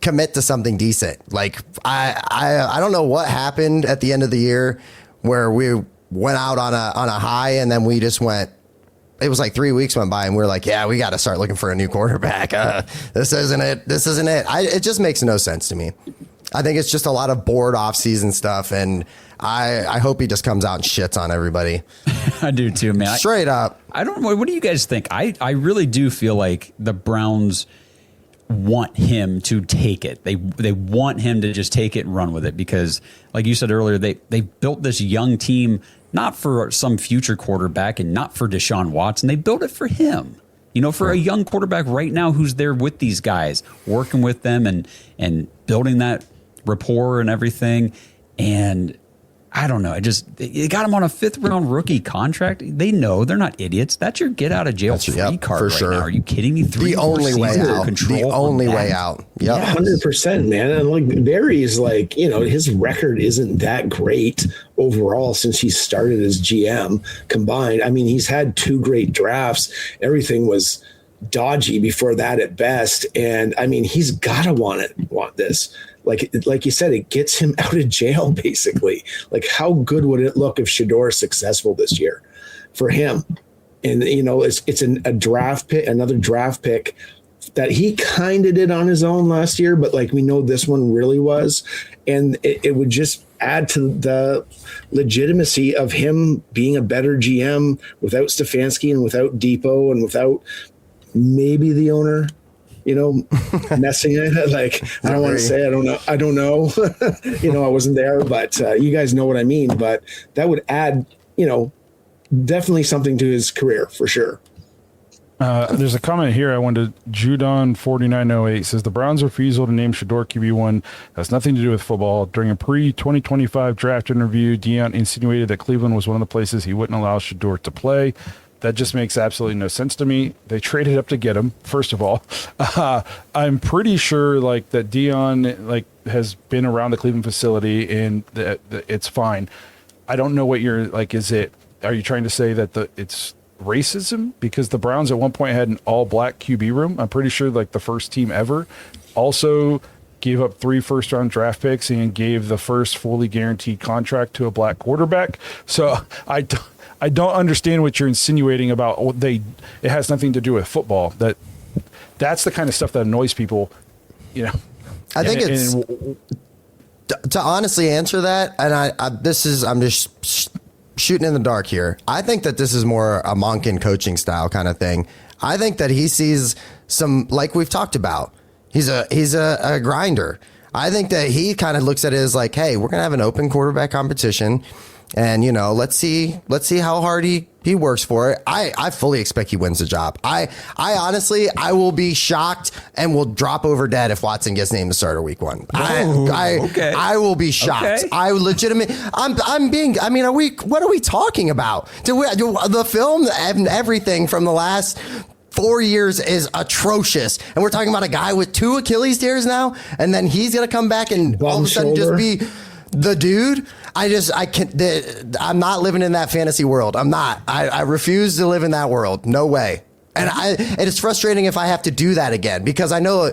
commit to something decent. Like I don't know what happened at the end of the year where we went out on a high and then we just went. It was like 3 weeks went by and we were like, yeah, we got to start looking for a new quarterback. This isn't it. This isn't it. It just makes no sense to me. I think it's just a lot of bored off-season stuff, and I hope he just comes out and shits on everybody. I do too, man. Straight up. I don't know. What do you guys think? I really do feel like the Browns want him to take it. They want him to just take it and run with it because, like you said earlier, they built this young team not for some future quarterback and not for Deshaun Watson. They built it for him. You know, for a young quarterback right now who's there with these guys, working with them and building that rapport and everything. And I don't know. It got him on a 5th-round rookie contract. They know they're not idiots. That's your get out of jail free card for right sure. now. Are you kidding me? The only way out. The only way out. Yep. Yeah, 100%, man. And like Barry's like, his record isn't that great overall since he started as GM combined. I mean, he's had 2 great drafts. Everything was dodgy before that at best. And I mean, he's got to want this. Like you said, it gets him out of jail, basically. Like, how good would it look if Shedeur is successful this year for him? And, it's a draft pick, another draft pick that he kind of did on his own last year, but like we know this one really was. And it would just add to the legitimacy of him being a better GM without Stefanski and without Depot and without maybe the owner. Messing it. Like, I don't want to say, I don't know. I wasn't there, but you guys know what I mean. But that would add, definitely something to his career for sure. There's a comment here. I wanted Judon 4908 says the Browns' refusal to name Shedeur QB1 has nothing to do with football. During a pre-2025 draft interview, Deion insinuated that Cleveland was one of the places he wouldn't allow Shedeur to play. That just makes absolutely no sense to me. They traded up to get him, first of all. I'm pretty sure that Deion has been around the Cleveland facility and it's fine. I don't know what you're are you trying to say that it's racism? Because the Browns at one point had an all-black QB room. I'm pretty sure the first team ever. Also gave up 3 first-round draft picks and gave the first fully guaranteed contract to a black quarterback. So I don't understand what you're insinuating about. It has nothing to do with football. That's the kind of stuff that annoys people. I think to honestly answer that, and I'm just shooting in the dark here. I think that this is more a Monken coaching style kind of thing. I think that he sees some, like we've talked about. He's a grinder. I think that he kind of looks at it as like, hey, we're gonna have an open quarterback competition. And, let's see how hard he works for it. I fully expect he wins the job. I honestly, I will be shocked and will drop over dead if Watson gets named the starter week 1. Okay. I will be shocked. Okay. What are we talking about? The film and everything from the last 4 years is atrocious. And we're talking about a guy with 2 Achilles tears now. And then he's going to come back and all of a sudden just be the dude. I'm not living in that fantasy world. I'm not. I refuse to live in that world. No way. And it's frustrating if I have to do that again because I know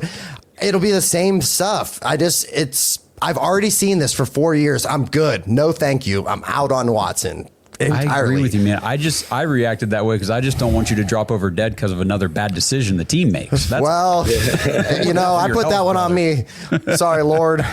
it'll be the same stuff. I've already seen this for 4 years. I'm good. No, thank you. I'm out on Watson. Entirely. I agree with you, man. I reacted that way because I just don't want you to drop over dead because of another bad decision the team makes. I put that one on me. Sorry, Lord.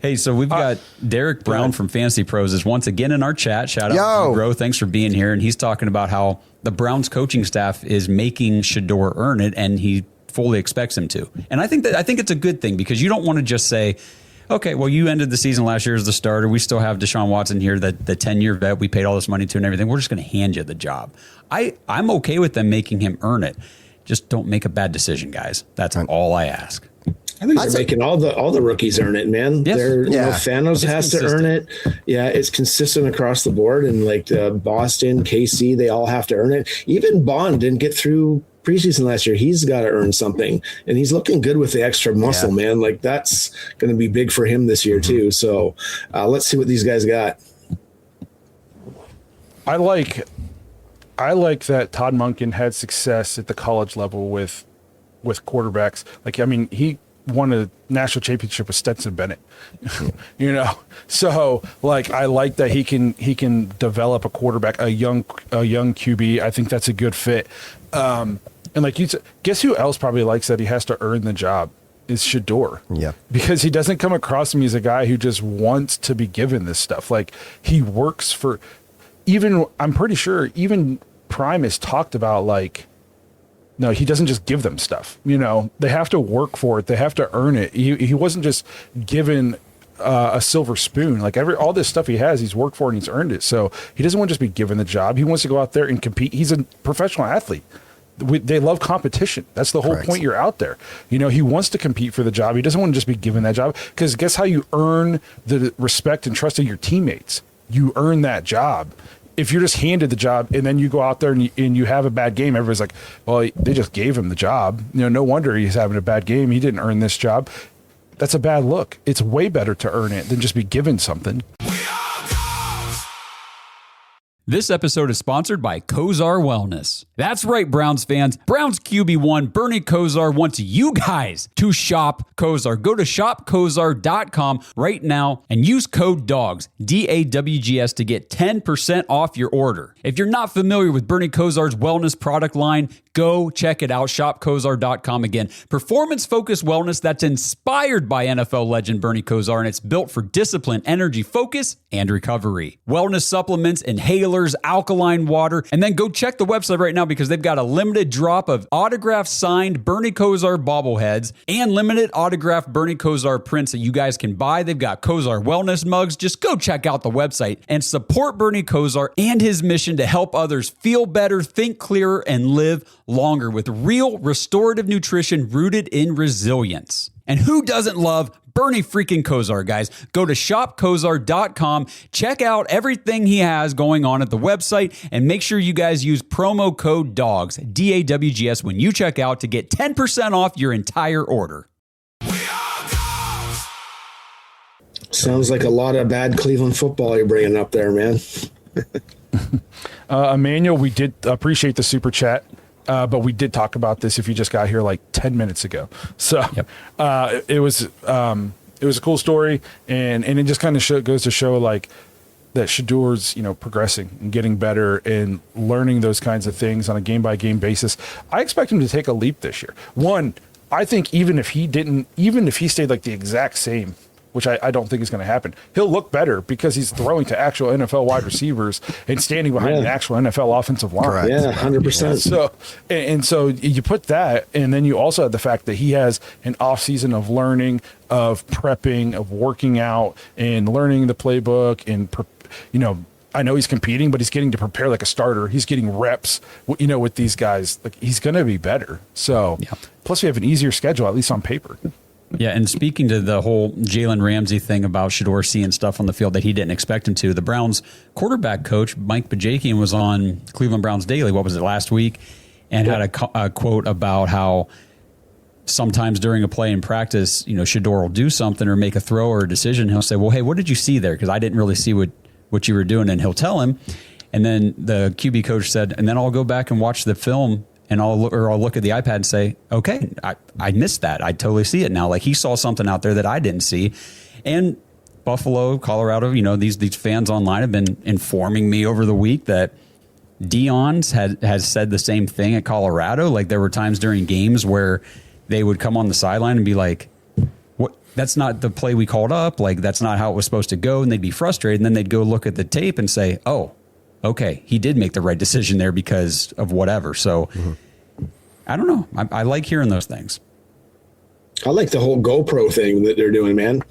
Hey, so we've got Derek Brown from Fantasy Pros is once again in our chat. Shout out to Bro. Thanks for being here. And he's talking about how the Browns coaching staff is making Shedeur earn it, and he fully expects him to. And I think it's a good thing because you don't want to just say, okay, well, you ended the season last year as the starter. We still have Deshaun Watson here, the 10-year vet we paid all this money to and everything. We're just going to hand you the job. I'm okay with them making him earn it. Just don't make a bad decision, guys. That's all I ask. I think they're making all the rookies earn it, man. Yes. Thanos has to earn it. Yeah, it's consistent across the board. And Boston, KC, they all have to earn it. Even Bond didn't get through preseason last year. He's got to earn something, and he's looking good with the extra muscle, man. Like that's going to be big for him this year too. So let's see what these guys got. I like that Todd Monken had success at the college level with quarterbacks. Like, I mean, he won a national championship with Stetson Bennett, you know? So like, I like that he can develop a quarterback, a young QB. I think that's a good fit. And like you said, guess who else probably likes that he has to earn the job is Shedeur. Yeah. Because he doesn't come across to me as a guy who just wants to be given this stuff. Like he works for, I'm pretty sure even Prime has talked about like, no, he doesn't just give them stuff. You know, they have to work for it. They have to earn it. He wasn't just given a silver spoon. Like all this stuff he has, he's worked for it and he's earned it. So he doesn't want to just be given the job. He wants to go out there and compete. He's a professional athlete. They love competition. That's the whole point. You're out there. You know, he wants to compete for the job. He doesn't want to just be given that job, because guess how you earn the respect and trust of your teammates? You earn that job. If you're just handed the job and then you go out there and you have a bad game, everybody's like, well, they just gave him the job. You know, no wonder he's having a bad game. He didn't earn this job. That's a bad look. It's way better to earn it than just be given something. This episode is sponsored by Kozar Wellness. That's right, Browns fans. Browns QB1 Bernie Kosar wants you guys to shop Kozar. Go to shopkozar.com right now and use code DAWGS, DAWGS, to get 10% off your order. If you're not familiar with Bernie Kosar's wellness product line, go check it out, shopkozar.com. Again, performance-focused wellness that's inspired by NFL legend Bernie Kosar, and it's built for discipline, energy, focus, and recovery. Wellness supplements, inhalers, alkaline water, and then go check the website right now because they've got a limited drop of autographed signed Bernie Kosar bobbleheads and limited autographed Bernie Kosar prints that you guys can buy. They've got Kosar wellness mugs. Just go check out the website and support Bernie Kosar and his mission to help others feel better, think clearer, and live longer with real restorative nutrition rooted in resilience. And who doesn't love Bernie freaking Kosar, guys? Go to shopkozar.com, check out everything he has going on at the website, and make sure you guys use promo code DAWGS, DAWGS, when you check out to get 10% off your entire order. Sounds like a lot of bad Cleveland football you're bringing up there, man. Emmanuel, we did appreciate the super chat. But we did talk about this if you just got here like 10 minutes ago. So it was a cool story, and it just kind of goes to show like that Shedeur's, progressing and getting better and learning those kinds of things on a game by game basis. I expect him to take a leap this year. One, I think even if he stayed like the exact same, which I don't think is going to happen, he'll look better because he's throwing to actual NFL wide receivers and standing behind the actual NFL offensive line. Correct. Yeah, 100%. So you put that, and then you also have the fact that he has an off season of learning, of prepping, of working out, and learning the playbook. And I know he's competing, but he's getting to prepare like a starter. He's getting reps, with these guys. Like he's going to be better. So plus we have an easier schedule, at least on paper. Yeah, and speaking to the whole Jalen Ramsey thing about Shedeur seeing stuff on the field that he didn't expect him to, the Browns quarterback coach, Mike Bajakian, was on Cleveland Browns Daily, what was it, last week, and had a quote about how sometimes during a play in practice, Shedeur will do something or make a throw or a decision. He'll say, well, hey, what did you see there? Because I didn't really see what you were doing. And he'll tell him. And then the QB coach said, and then I'll go back and watch the film and I'll look at the iPad and say, okay, I missed that. I totally see it now. Like he saw something out there that I didn't see. And Buffalo, Colorado, these fans online have been informing me over the week that Dion's has said the same thing at Colorado. Like there were times during games where they would come on the sideline and be like, "What? That's not the play we called up. Like that's not how it was supposed to go." And they'd be frustrated. And then they'd go look at the tape and say, "Oh, okay, he did make the right decision there because of whatever." So I don't know. I like hearing those things. I like the whole GoPro thing that they're doing, man.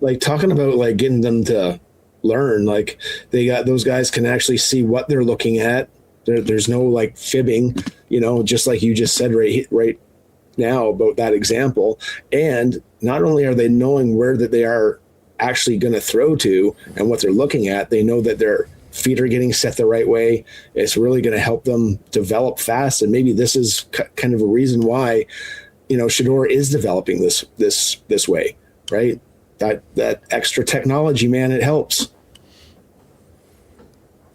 Like talking about like getting them to learn, like those guys can actually see what they're looking at. There's no like fibbing, just like you just said right now about that example. And not only are they knowing where that they are actually going to throw to and what they're looking at, they know that they're feet are getting set the right way. It's really going to help them develop fast. And maybe this is kind of a reason why, Shedeur is developing this way, right? That extra technology, man, it helps.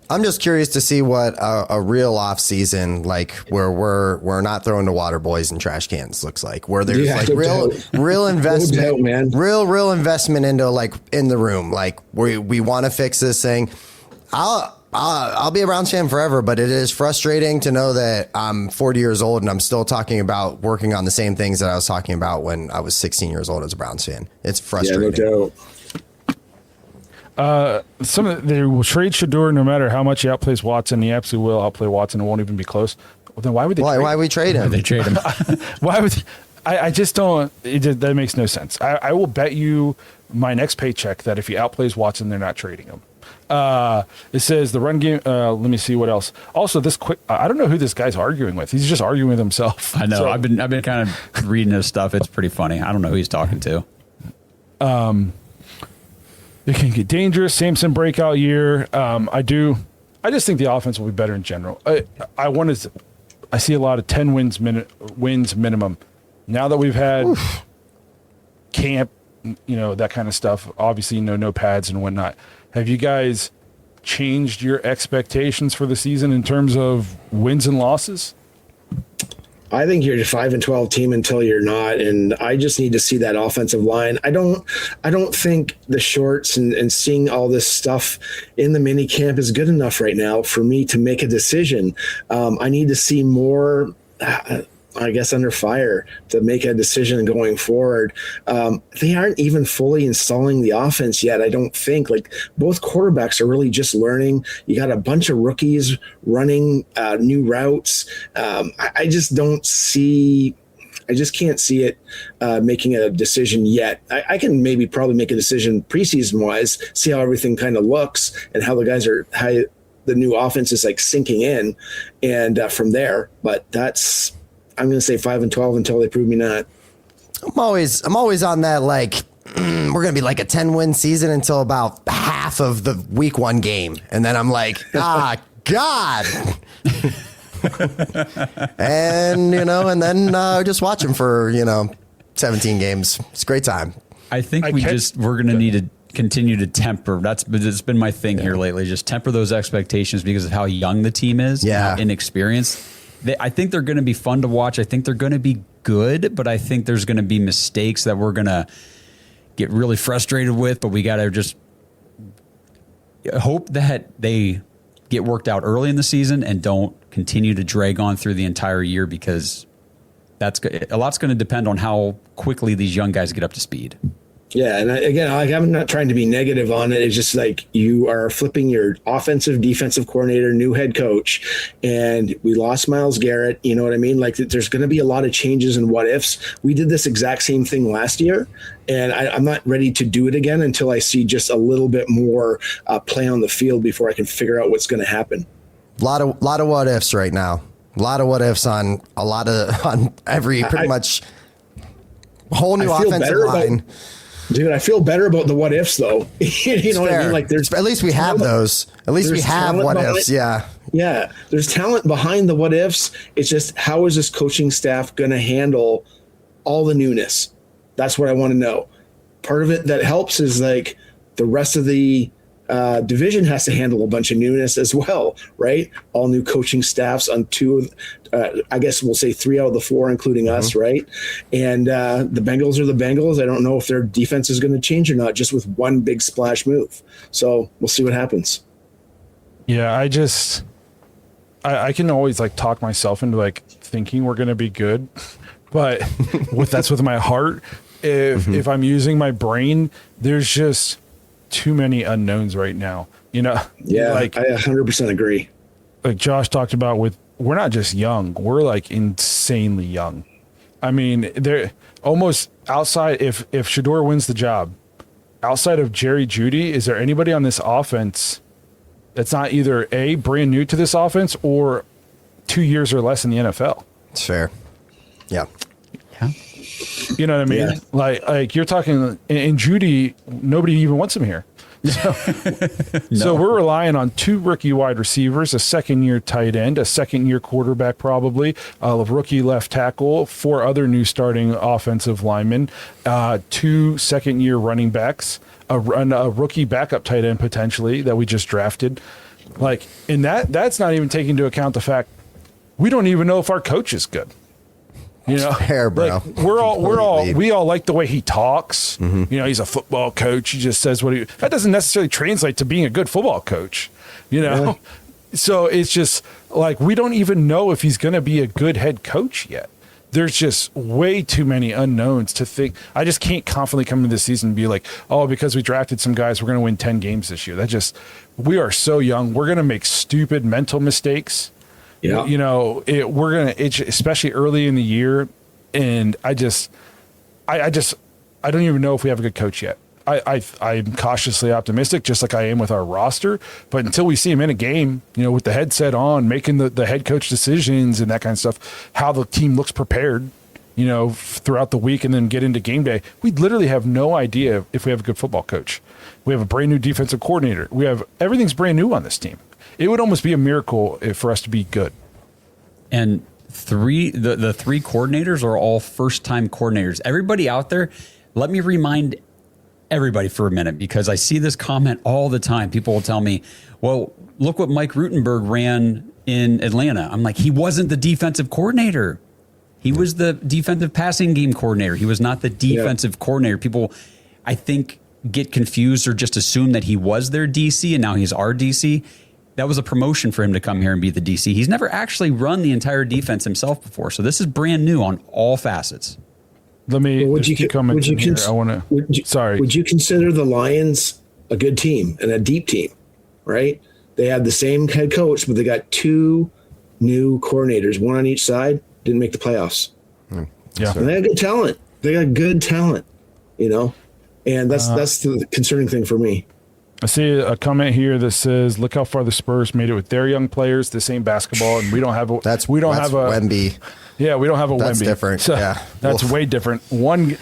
I'm just curious to see what a real off season, like where we're not throwing the water boys in trash cans, looks like. Where there's real investment, doubt, man. real investment into like in the room. Like we want to fix this thing. I'll be a Browns fan forever, but it is frustrating to know that I'm 40 years old and I'm still talking about working on the same things that I was talking about when I was 16 years old as a Browns fan. It's frustrating. Yeah, no doubt. They will trade Shedeur no matter how much he outplays Watson. He absolutely will outplay Watson. It won't even be close. Well, then why would they? Why we trade him? They trade him. Why would? I just don't. That makes no sense. I will bet you my next paycheck that if he outplays Watson, they're not trading him. It says the run game. Let me see what else. Also, this quick. I don't know who this guy's arguing with. He's just arguing with himself. I know. So, I've been kind of reading his stuff. It's pretty funny. I don't know who he's talking to. It can get dangerous. Samson breakout year. I just think the offense will be better in general. I see a lot of 10 wins minimum. Now that we've had camp, that kind of stuff. Obviously, no pads and whatnot. Have you guys changed your expectations for the season in terms of wins and losses? I think you're a 5-12 team until you're not, and I just need to see that offensive line. I don't think the shorts and seeing all this stuff in the mini camp is good enough right now for me to make a decision. I need to see more. I guess under fire to make a decision going forward. They aren't even fully installing the offense yet. I don't think. Like, both quarterbacks are really just learning. You got a bunch of rookies running new routes. I just don't see. I just can't see it making a decision yet. I can maybe probably make a decision preseason wise, see how everything kind of looks and how the guys are, how the new offense is like sinking in, and from there. But I'm going to say 5-12 until they prove me not. I'm always on that, like, we're going to be like a 10-win season until about half of the week 1 game. And then I'm like, God. And, and then just watch them for, 17 games. It's a great time. I think we're going to need to continue to temper. That's been my thing here lately. Just temper those expectations because of how young the team is, how inexperienced. I think they're going to be fun to watch. I think they're going to be good, but I think there's going to be mistakes that we're going to get really frustrated with, but we got to just hope that they get worked out early in the season and don't continue to drag on through the entire year, because a lot's going to depend on how quickly these young guys get up to speed. Yeah, and I'm not trying to be negative on it. It's just like you are flipping your offensive, defensive coordinator, new head coach, and we lost Myles Garrett. You know what I mean? Like, there's going to be a lot of changes and what ifs. We did this exact same thing last year, and I'm not ready to do it again until I see just a little bit more play on the field before I can figure out what's going to happen. A lot of what ifs right now. A lot of what ifs on every pretty much whole new offensive line. Dude, I feel better about the what ifs though. You know what I mean? Like, there's at least we have those. At least we have what ifs. Yeah. Yeah. There's talent behind the what ifs. It's just, how is this coaching staff going to handle all the newness? That's what I want to know. Part of it that helps is like the rest of the division has to handle a bunch of newness as well, right? All new coaching staffs on I guess we'll say 3 out of the 4, including us, right? And the Bengals are the Bengals. I don't know if their defense is going to change or not, just with one big splash move. So we'll see what happens. Yeah, I can always like talk myself into like thinking we're going to be good, but that's with my heart. If I'm using my brain, there's just too many unknowns right now. Yeah, like, I 100% agree. Like Josh talked about, we're not just young, we're like insanely young. I mean, they're almost outside. If Shedeur wins the job, outside of Jerry Jeudy, is there anybody on this offense that's not either A, brand new to this offense, or 2 years or less in the NFL? It's fair. Yeah. You know what I mean? Yeah. Like you're talking, and Jeudy, nobody even wants him here. So we're relying on 2 rookie wide receivers, a second-year tight end, a second-year quarterback probably, a rookie left tackle, 4 other new starting offensive linemen, 2 second-year running backs, a rookie backup tight end potentially that we just drafted. Like, and that's not even taking into account the fact we don't even know if our coach is good. You know, fair, bro. Like, we all like the way he talks. You know, he's a football coach. He just says what that doesn't necessarily translate to being a good football coach. You know, Yeah. So it's just like we don't even know if he's going to be a good head coach yet. There's just way too many unknowns to think. I just can't confidently come into this season and be like, oh, because we drafted some guys, we're going to win 10 games this year. We are so young. We're going to make stupid mental mistakes. Yeah. You know, especially early in the year. And I don't even know if we have a good coach yet. I'm cautiously optimistic, just like I am with our roster. But until we see him in a game, you know, with the headset on, making the head coach decisions and that kind of stuff, how the team looks prepared, you know, throughout the week and then get into game day, we literally have no idea if we have a good football coach. We have a brand new defensive coordinator. Everything's brand new on this team. It would almost be a miracle for us to be good. And the 3 coordinators are all first-time coordinators. Everybody out there, let me remind everybody for a minute, because I see this comment all the time. People will tell me, well, look what Mike Rutenberg ran in Atlanta. I'm like, he wasn't the defensive coordinator. He was the defensive passing game coordinator. He was not the defensive coordinator. People, I think, get confused or just assume that he was their DC and now he's our DC. That was a promotion for him to come here and be the DC. He's never actually run the entire defense himself before. So this is brand new on all facets. Let me Would you consider the Lions a good team and a deep team, right? They had the same head coach, but they got 2 new coordinators, one on each side, didn't make the playoffs. Yeah. And they had good talent. They got good talent, you know, and that's the concerning thing for me. I see a comment here that says, "Look how far the Spurs made it with their young players. This ain't basketball, and we don't have a Wemby. Yeah, we don't have a That's Wemby. different. So Yeah. that's way different. One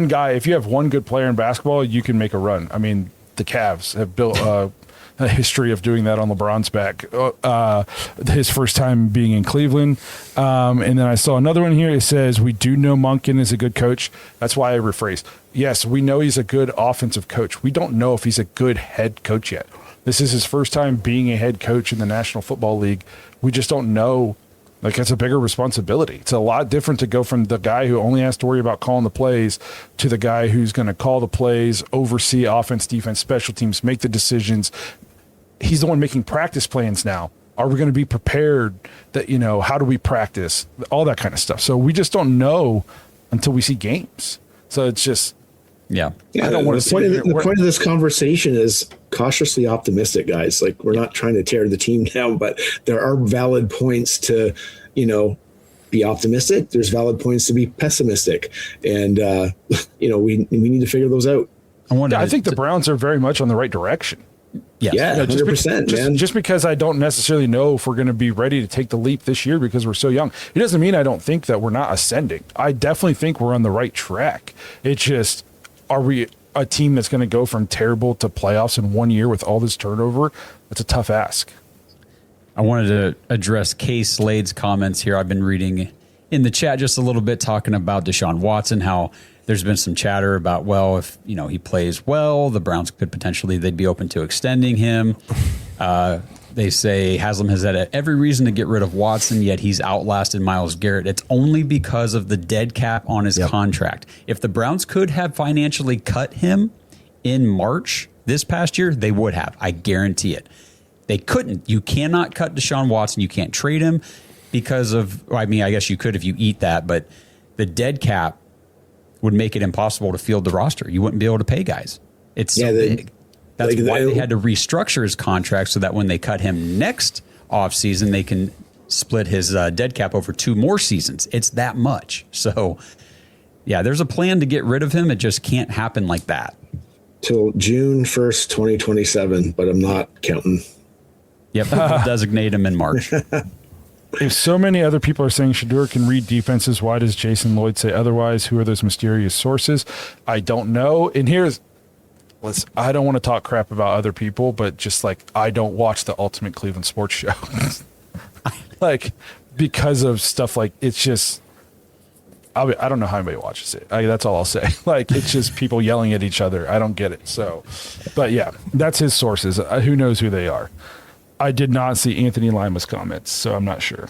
guy. If you have one good player in basketball, you can make a run. I mean, the Cavs have built a history of doing that on LeBron's back. His first time being in Cleveland, and then I saw another one here. It says, "We do know Monken is a good coach." That's why I rephrase. Yes, we know he's a good offensive coach. We don't know if he's a good head coach yet. This is his first time being a head coach in the National Football League. We just don't know. Like, it's a bigger responsibility. It's a lot different to go from the guy who only has to worry about calling the plays to the guy who's going to call the plays, oversee offense, defense, special teams, make the decisions. He's the one making practice plans now. Are we going to be prepared? That, you know, how do we practice? All that kind of stuff. So we just don't know until we see games. So it's just, Yeah. I don't want to. The point of this conversation is cautiously optimistic, guys. Like, we're not trying to tear the team down, but there are valid points to, you know, be optimistic. There's valid points to be pessimistic, and you know, we need to figure those out. I think the Browns are very much on the right direction. Yes. Yeah, 100%, man. Just because I don't necessarily know if we're going to be ready to take the leap this year because we're so young, it doesn't mean I don't think that we're not ascending. I definitely think we're on the right track. It's just, are we a team that's going to go from terrible to playoffs in 1 year with all this turnover? That's a tough ask. I wanted to address Kay Slade's comments here. I've been reading in the chat just a little bit, talking about Deshaun Watson, how there's been some chatter about, well, if, you know, he plays well, the Browns could potentially, they'd be open to extending him. They say Haslam has had every reason to get rid of Watson, yet he's outlasted Myles Garrett. It's only because of the dead cap on his contract. If the Browns could have financially cut him in March this past year, they would have. I guarantee it. They couldn't. You cannot cut Deshaun Watson. You can't trade him because of, I mean, I guess you could if you eat that, but the dead cap would make it impossible to field the roster. You wouldn't be able to pay guys. It's so big. That's why they had to restructure his contract so that when they cut him next offseason, they can split his dead cap over 2 more seasons. It's that much. So, yeah, there's a plan to get rid of him. It just can't happen like that. Till June 1st, 2027, but I'm not counting. Yep, we'll designate him in March. If so many other people are saying Shedeur can read defenses, why does Jason Lloyd say otherwise? Who are those mysterious sources? I don't know. And here's, listen, I don't want to talk crap about other people, but just like I don't watch the Ultimate Cleveland Sports Show. Like, because of stuff like it's just I don't know how anybody watches it. That's all I'll say. Like, it's just people yelling at each other. I don't get it. So, but yeah, that's his sources. Who knows who they are? I did not see Anthony Lima's comments, so I'm not sure.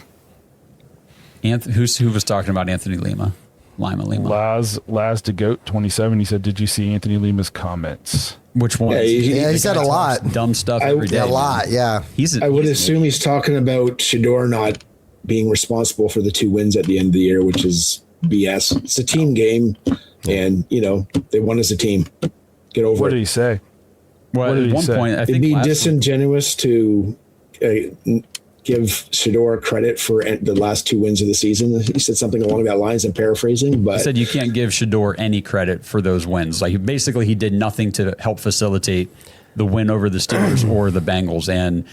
Who was talking about Anthony Lima? Lima. Laz DeGoat 27. He said, "Did you see Anthony Lima's comments?" Which one? Yeah, he said a lot. Dumb stuff every day. A lot, yeah. I would assume he's talking about Shedeur not being responsible for the 2 wins at the end of the year, which is BS. It's a team game, and they won as a team. Get over it. What did he say? Well, at one point, I think it'd be disingenuous to give Shedeur credit for the last 2 wins of the season. He said something along that lines. I'm paraphrasing, but he said you can't give Shedeur any credit for those wins. Like, basically, he did nothing to help facilitate the win over the Steelers or the Bengals. And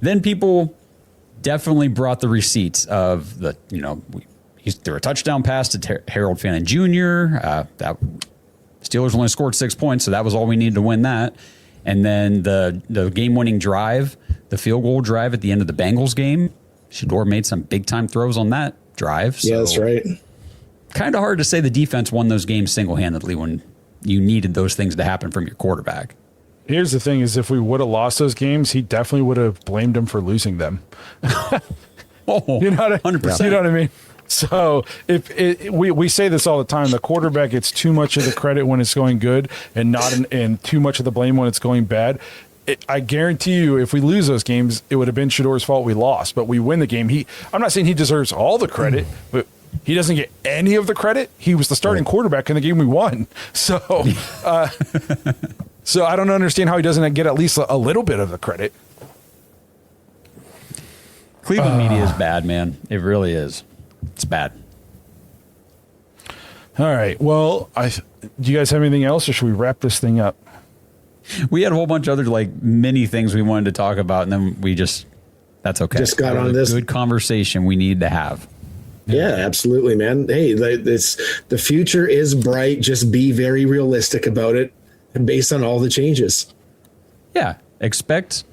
then people definitely brought the receipts of the he threw a touchdown pass to Harold Fannin Jr. That Steelers only scored 6 points, so that was all we needed to win that. And then the game-winning drive, the field goal drive at the end of the Bengals game, Shedeur made some big-time throws on that drive. So yeah, that's right. Kind of hard to say the defense won those games single-handedly when you needed those things to happen from your quarterback. Here's the thing: is if we would have lost those games, he definitely would have blamed him for losing them. You know what 100%. You know what I mean? So we say this all the time, the quarterback gets too much of the credit when it's going good and and too much of the blame when it's going bad. I guarantee you, if we lose those games, it would have been Shedeur's fault we lost. But we win the game. I'm not saying he deserves all the credit, but he doesn't get any of the credit. He was the starting quarterback in the game we won. So, so I don't understand how he doesn't get at least a little bit of the credit. Cleveland media is bad, man. It really is. It's bad. All right. Well, do you guys have anything else, or should we wrap this thing up? We had a whole bunch of other mini things we wanted to talk about, and then that's okay. Just got on this good conversation we need to have. Yeah, absolutely, man. Hey, the future is bright. Just be very realistic about it, and based on all the changes. Yeah, expect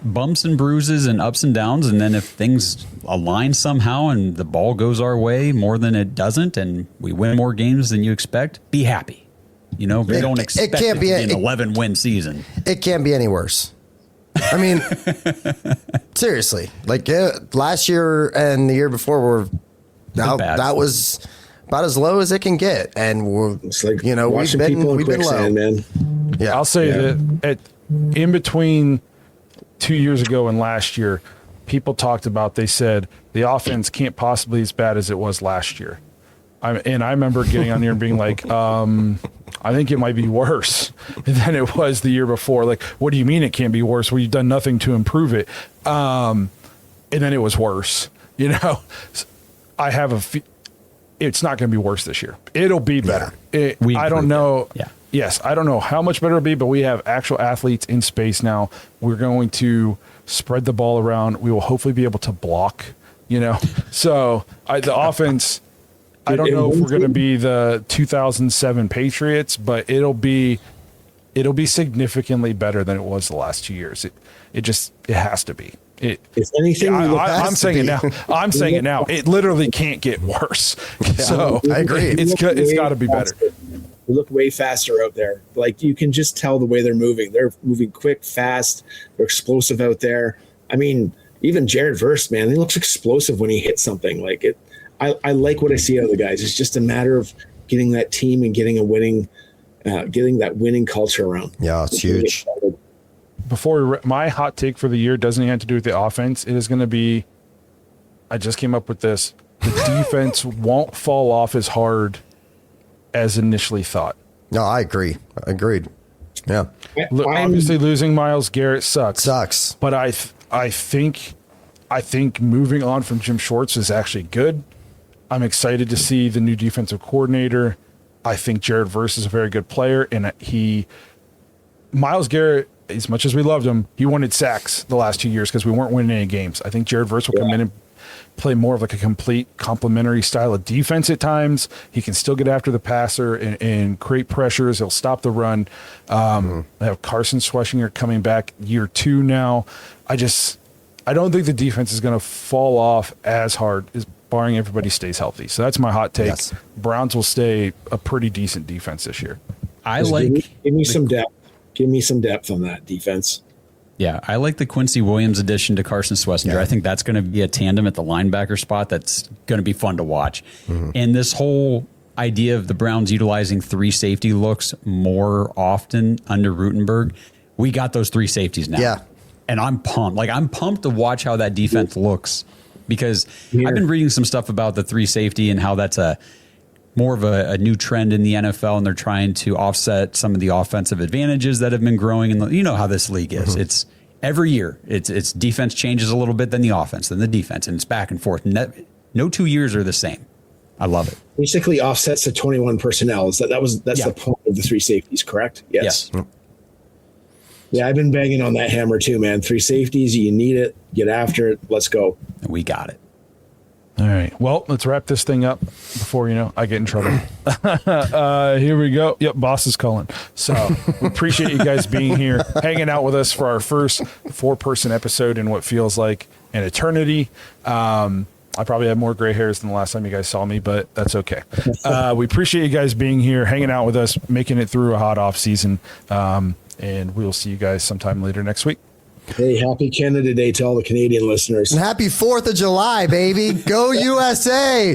bumps and bruises and ups and downs, and then if things align somehow and the ball goes our way more than it doesn't, and we win more games than you expect, be happy. We don't expect it to be an 11-win season. It can't be any worse. I mean, seriously, last year and the year before that was about as low as it can get, and it's like we've been low, man. Yeah, I'll say that in between 2 years ago and last year, people talked about. They said the offense can't possibly be as bad as it was last year. And I remember getting on there and being like, I think it might be worse than it was the year before. Like, what do you mean it can't be worse? Well, you've done nothing to improve it. And then it was worse. I have it's not going to be worse this year. It'll be better. I don't know. Yeah. Yes, I don't know how much better it'll be, but we have actual athletes in space now. We're going to spread the ball around. We will hopefully be able to block, So the offense, I don't know if we're going to be the 2007 Patriots, but it'll be significantly better than it was the last 2 years. It has to be. If anything, I'm saying it now. I'm saying it now. It literally can't get worse. So I agree. It's got to be better. They look way faster out there. You can just tell the way they're moving. They're moving quick, fast. They're explosive out there. I mean, even Jared Verse, man, he looks explosive when he hits something. I like what I see out of the guys. It's just a matter of getting that team and getting that winning culture around. Yeah, it's huge. My hot take for the year doesn't have to do with the offense. It is going to be, I just came up with this. The defense won't fall off as hard as initially thought. No, I agree. Agreed. Yeah. Obviously, losing Myles Garrett sucks. But I think moving on from Jim Schwartz is actually good. I'm excited to see the new defensive coordinator. I think Jared Verse is a very good player, and Myles Garrett, as much as we loved him, he wanted sacks the last 2 years because we weren't winning any games. I think Jared Verse will come in play more of like a complete complementary style of defense at times. He can still get after the passer and create pressures. He'll stop the run. I have Carson Schweschinger coming back year 2 now. I don't think the defense is going to fall off as hard as barring everybody stays healthy. So that's my hot take. Yes. Browns will stay a pretty decent defense this year. Give me some depth. Give me some depth on that defense. Yeah, I like the Quincy Williams addition to Carson Schweschinger. Yeah. I think that's going to be a tandem at the linebacker spot that's going to be fun to watch. And this whole idea of the Browns utilizing 3 safety looks more often under Rutenberg, we got those 3 safeties now. Yeah. And I'm pumped. Like, I'm pumped to watch how that defense looks, because I've been reading some stuff about the 3 safety and how that's more of a new trend in the NFL, and they're trying to offset some of the offensive advantages that have been growing. And you know how this league is. It's every year. It's defense changes a little bit, then the offense, then the defense, and it's back and forth. No 2 years are the same. I love it. Basically offsets the 21 personnel. That's Yeah. the point of the 3 safeties, correct? Yes. Yeah, I've been banging on that hammer too, man. 3 safeties, you need it. Get after it. Let's go. And we got it. All right. Well, let's wrap this thing up before, I get in trouble. Here we go. Yep, boss is calling. So we appreciate you guys being here, hanging out with us for our first 4-person episode in what feels like an eternity. I probably have more gray hairs than the last time you guys saw me, but that's okay. We appreciate you guys being here, hanging out with us, making it through a hot off season. And we'll see you guys sometime later next week. Hey, happy Canada Day to all the Canadian listeners. And happy 4th of July, baby. Go USA.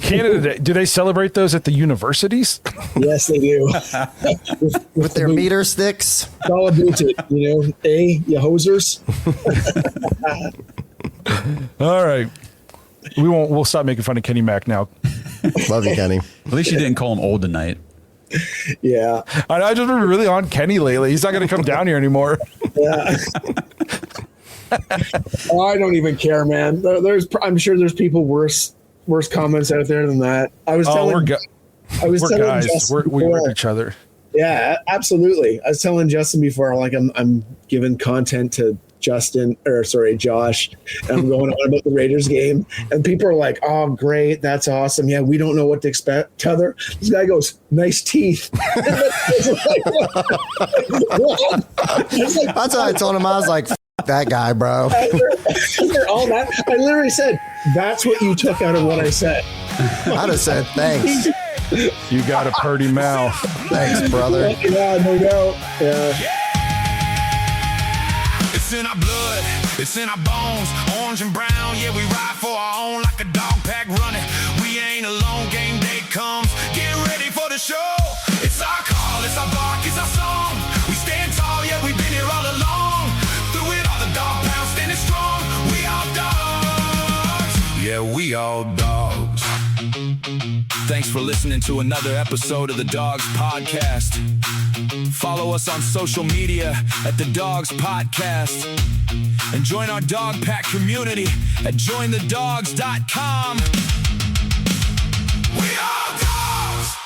Canada Day, do they celebrate those at the universities? Yes, they do. With their meter sticks. It's all about it, you hosers. All right. We'll stop making fun of Kenny Mack now. Love you, Kenny. At least you didn't call him old tonight. Yeah. I just been really on Kenny lately. He's not going to come down here anymore. Yeah. Oh, I don't even care, man. I'm sure there's people worse comments out there than that. I was telling we're guys. Justin We before. work each other. Yeah, absolutely. I was telling Justin before, like I'm giving content to Josh, and I'm going on about the Raiders game, and people are like, "Oh, great, that's awesome. Yeah, we don't know what to expect." Tether, this guy goes, "Nice teeth." That's what I told him. I was like, F- that guy, bro. After all that, I literally said, "That's what you took out of what I said." I'd have said thanks. You got a purty mouth. Thanks, brother. Yeah, no doubt. Yeah. It's in our blood, it's in our bones, orange and brown, yeah, we ride for our own like a dog pack running. We ain't alone, game day comes, get ready for the show. It's our call, it's our bark, it's our song. We stand tall, yeah, we've been here all along. Through it all, the dog pound standing strong. We all dogs, yeah, we all dogs. Thanks for listening to another episode of the Dogs Podcast. Follow us on social media at the Dogs Podcast. And join our dog pack community at jointhedogs.com. We are dogs!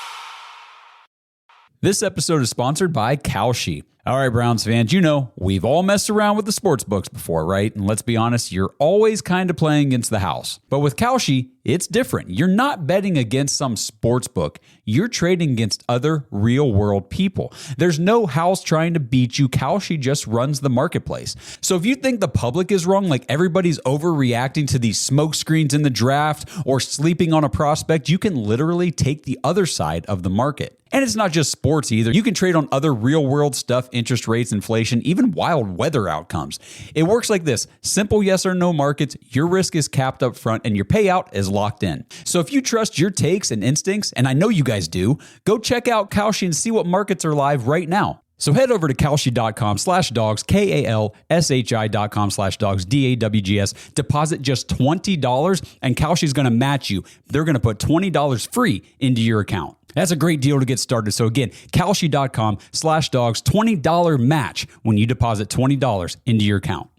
This episode is sponsored by Kalshi. All right, Browns fans, we've all messed around with the sports books before, right? And let's be honest, you're always kind of playing against the house. But with Kalshi, it's different. You're not betting against some sports book. You're trading against other real-world people. There's no house trying to beat you. Kalshi just runs the marketplace. So if you think the public is wrong, like everybody's overreacting to these smoke screens in the draft or sleeping on a prospect, you can literally take the other side of the market. And it's not just sports either. You can trade on other real-world stuff, interest rates, inflation, even wild weather outcomes. It works like this. Simple yes or no markets, your risk is capped up front, and your payout is locked in. So if you trust your takes and instincts, and I know you guys do, go check out Kalshi and see what markets are live right now. So head over to kalshi.com/dogs, KALSHI.com/dogs, DAWGS. Deposit just $20, and Kalshi's going to match you. They're going to put $20 free into your account. That's a great deal to get started. So again, kalshi.com/dogs, $20 match when you deposit $20 into your account.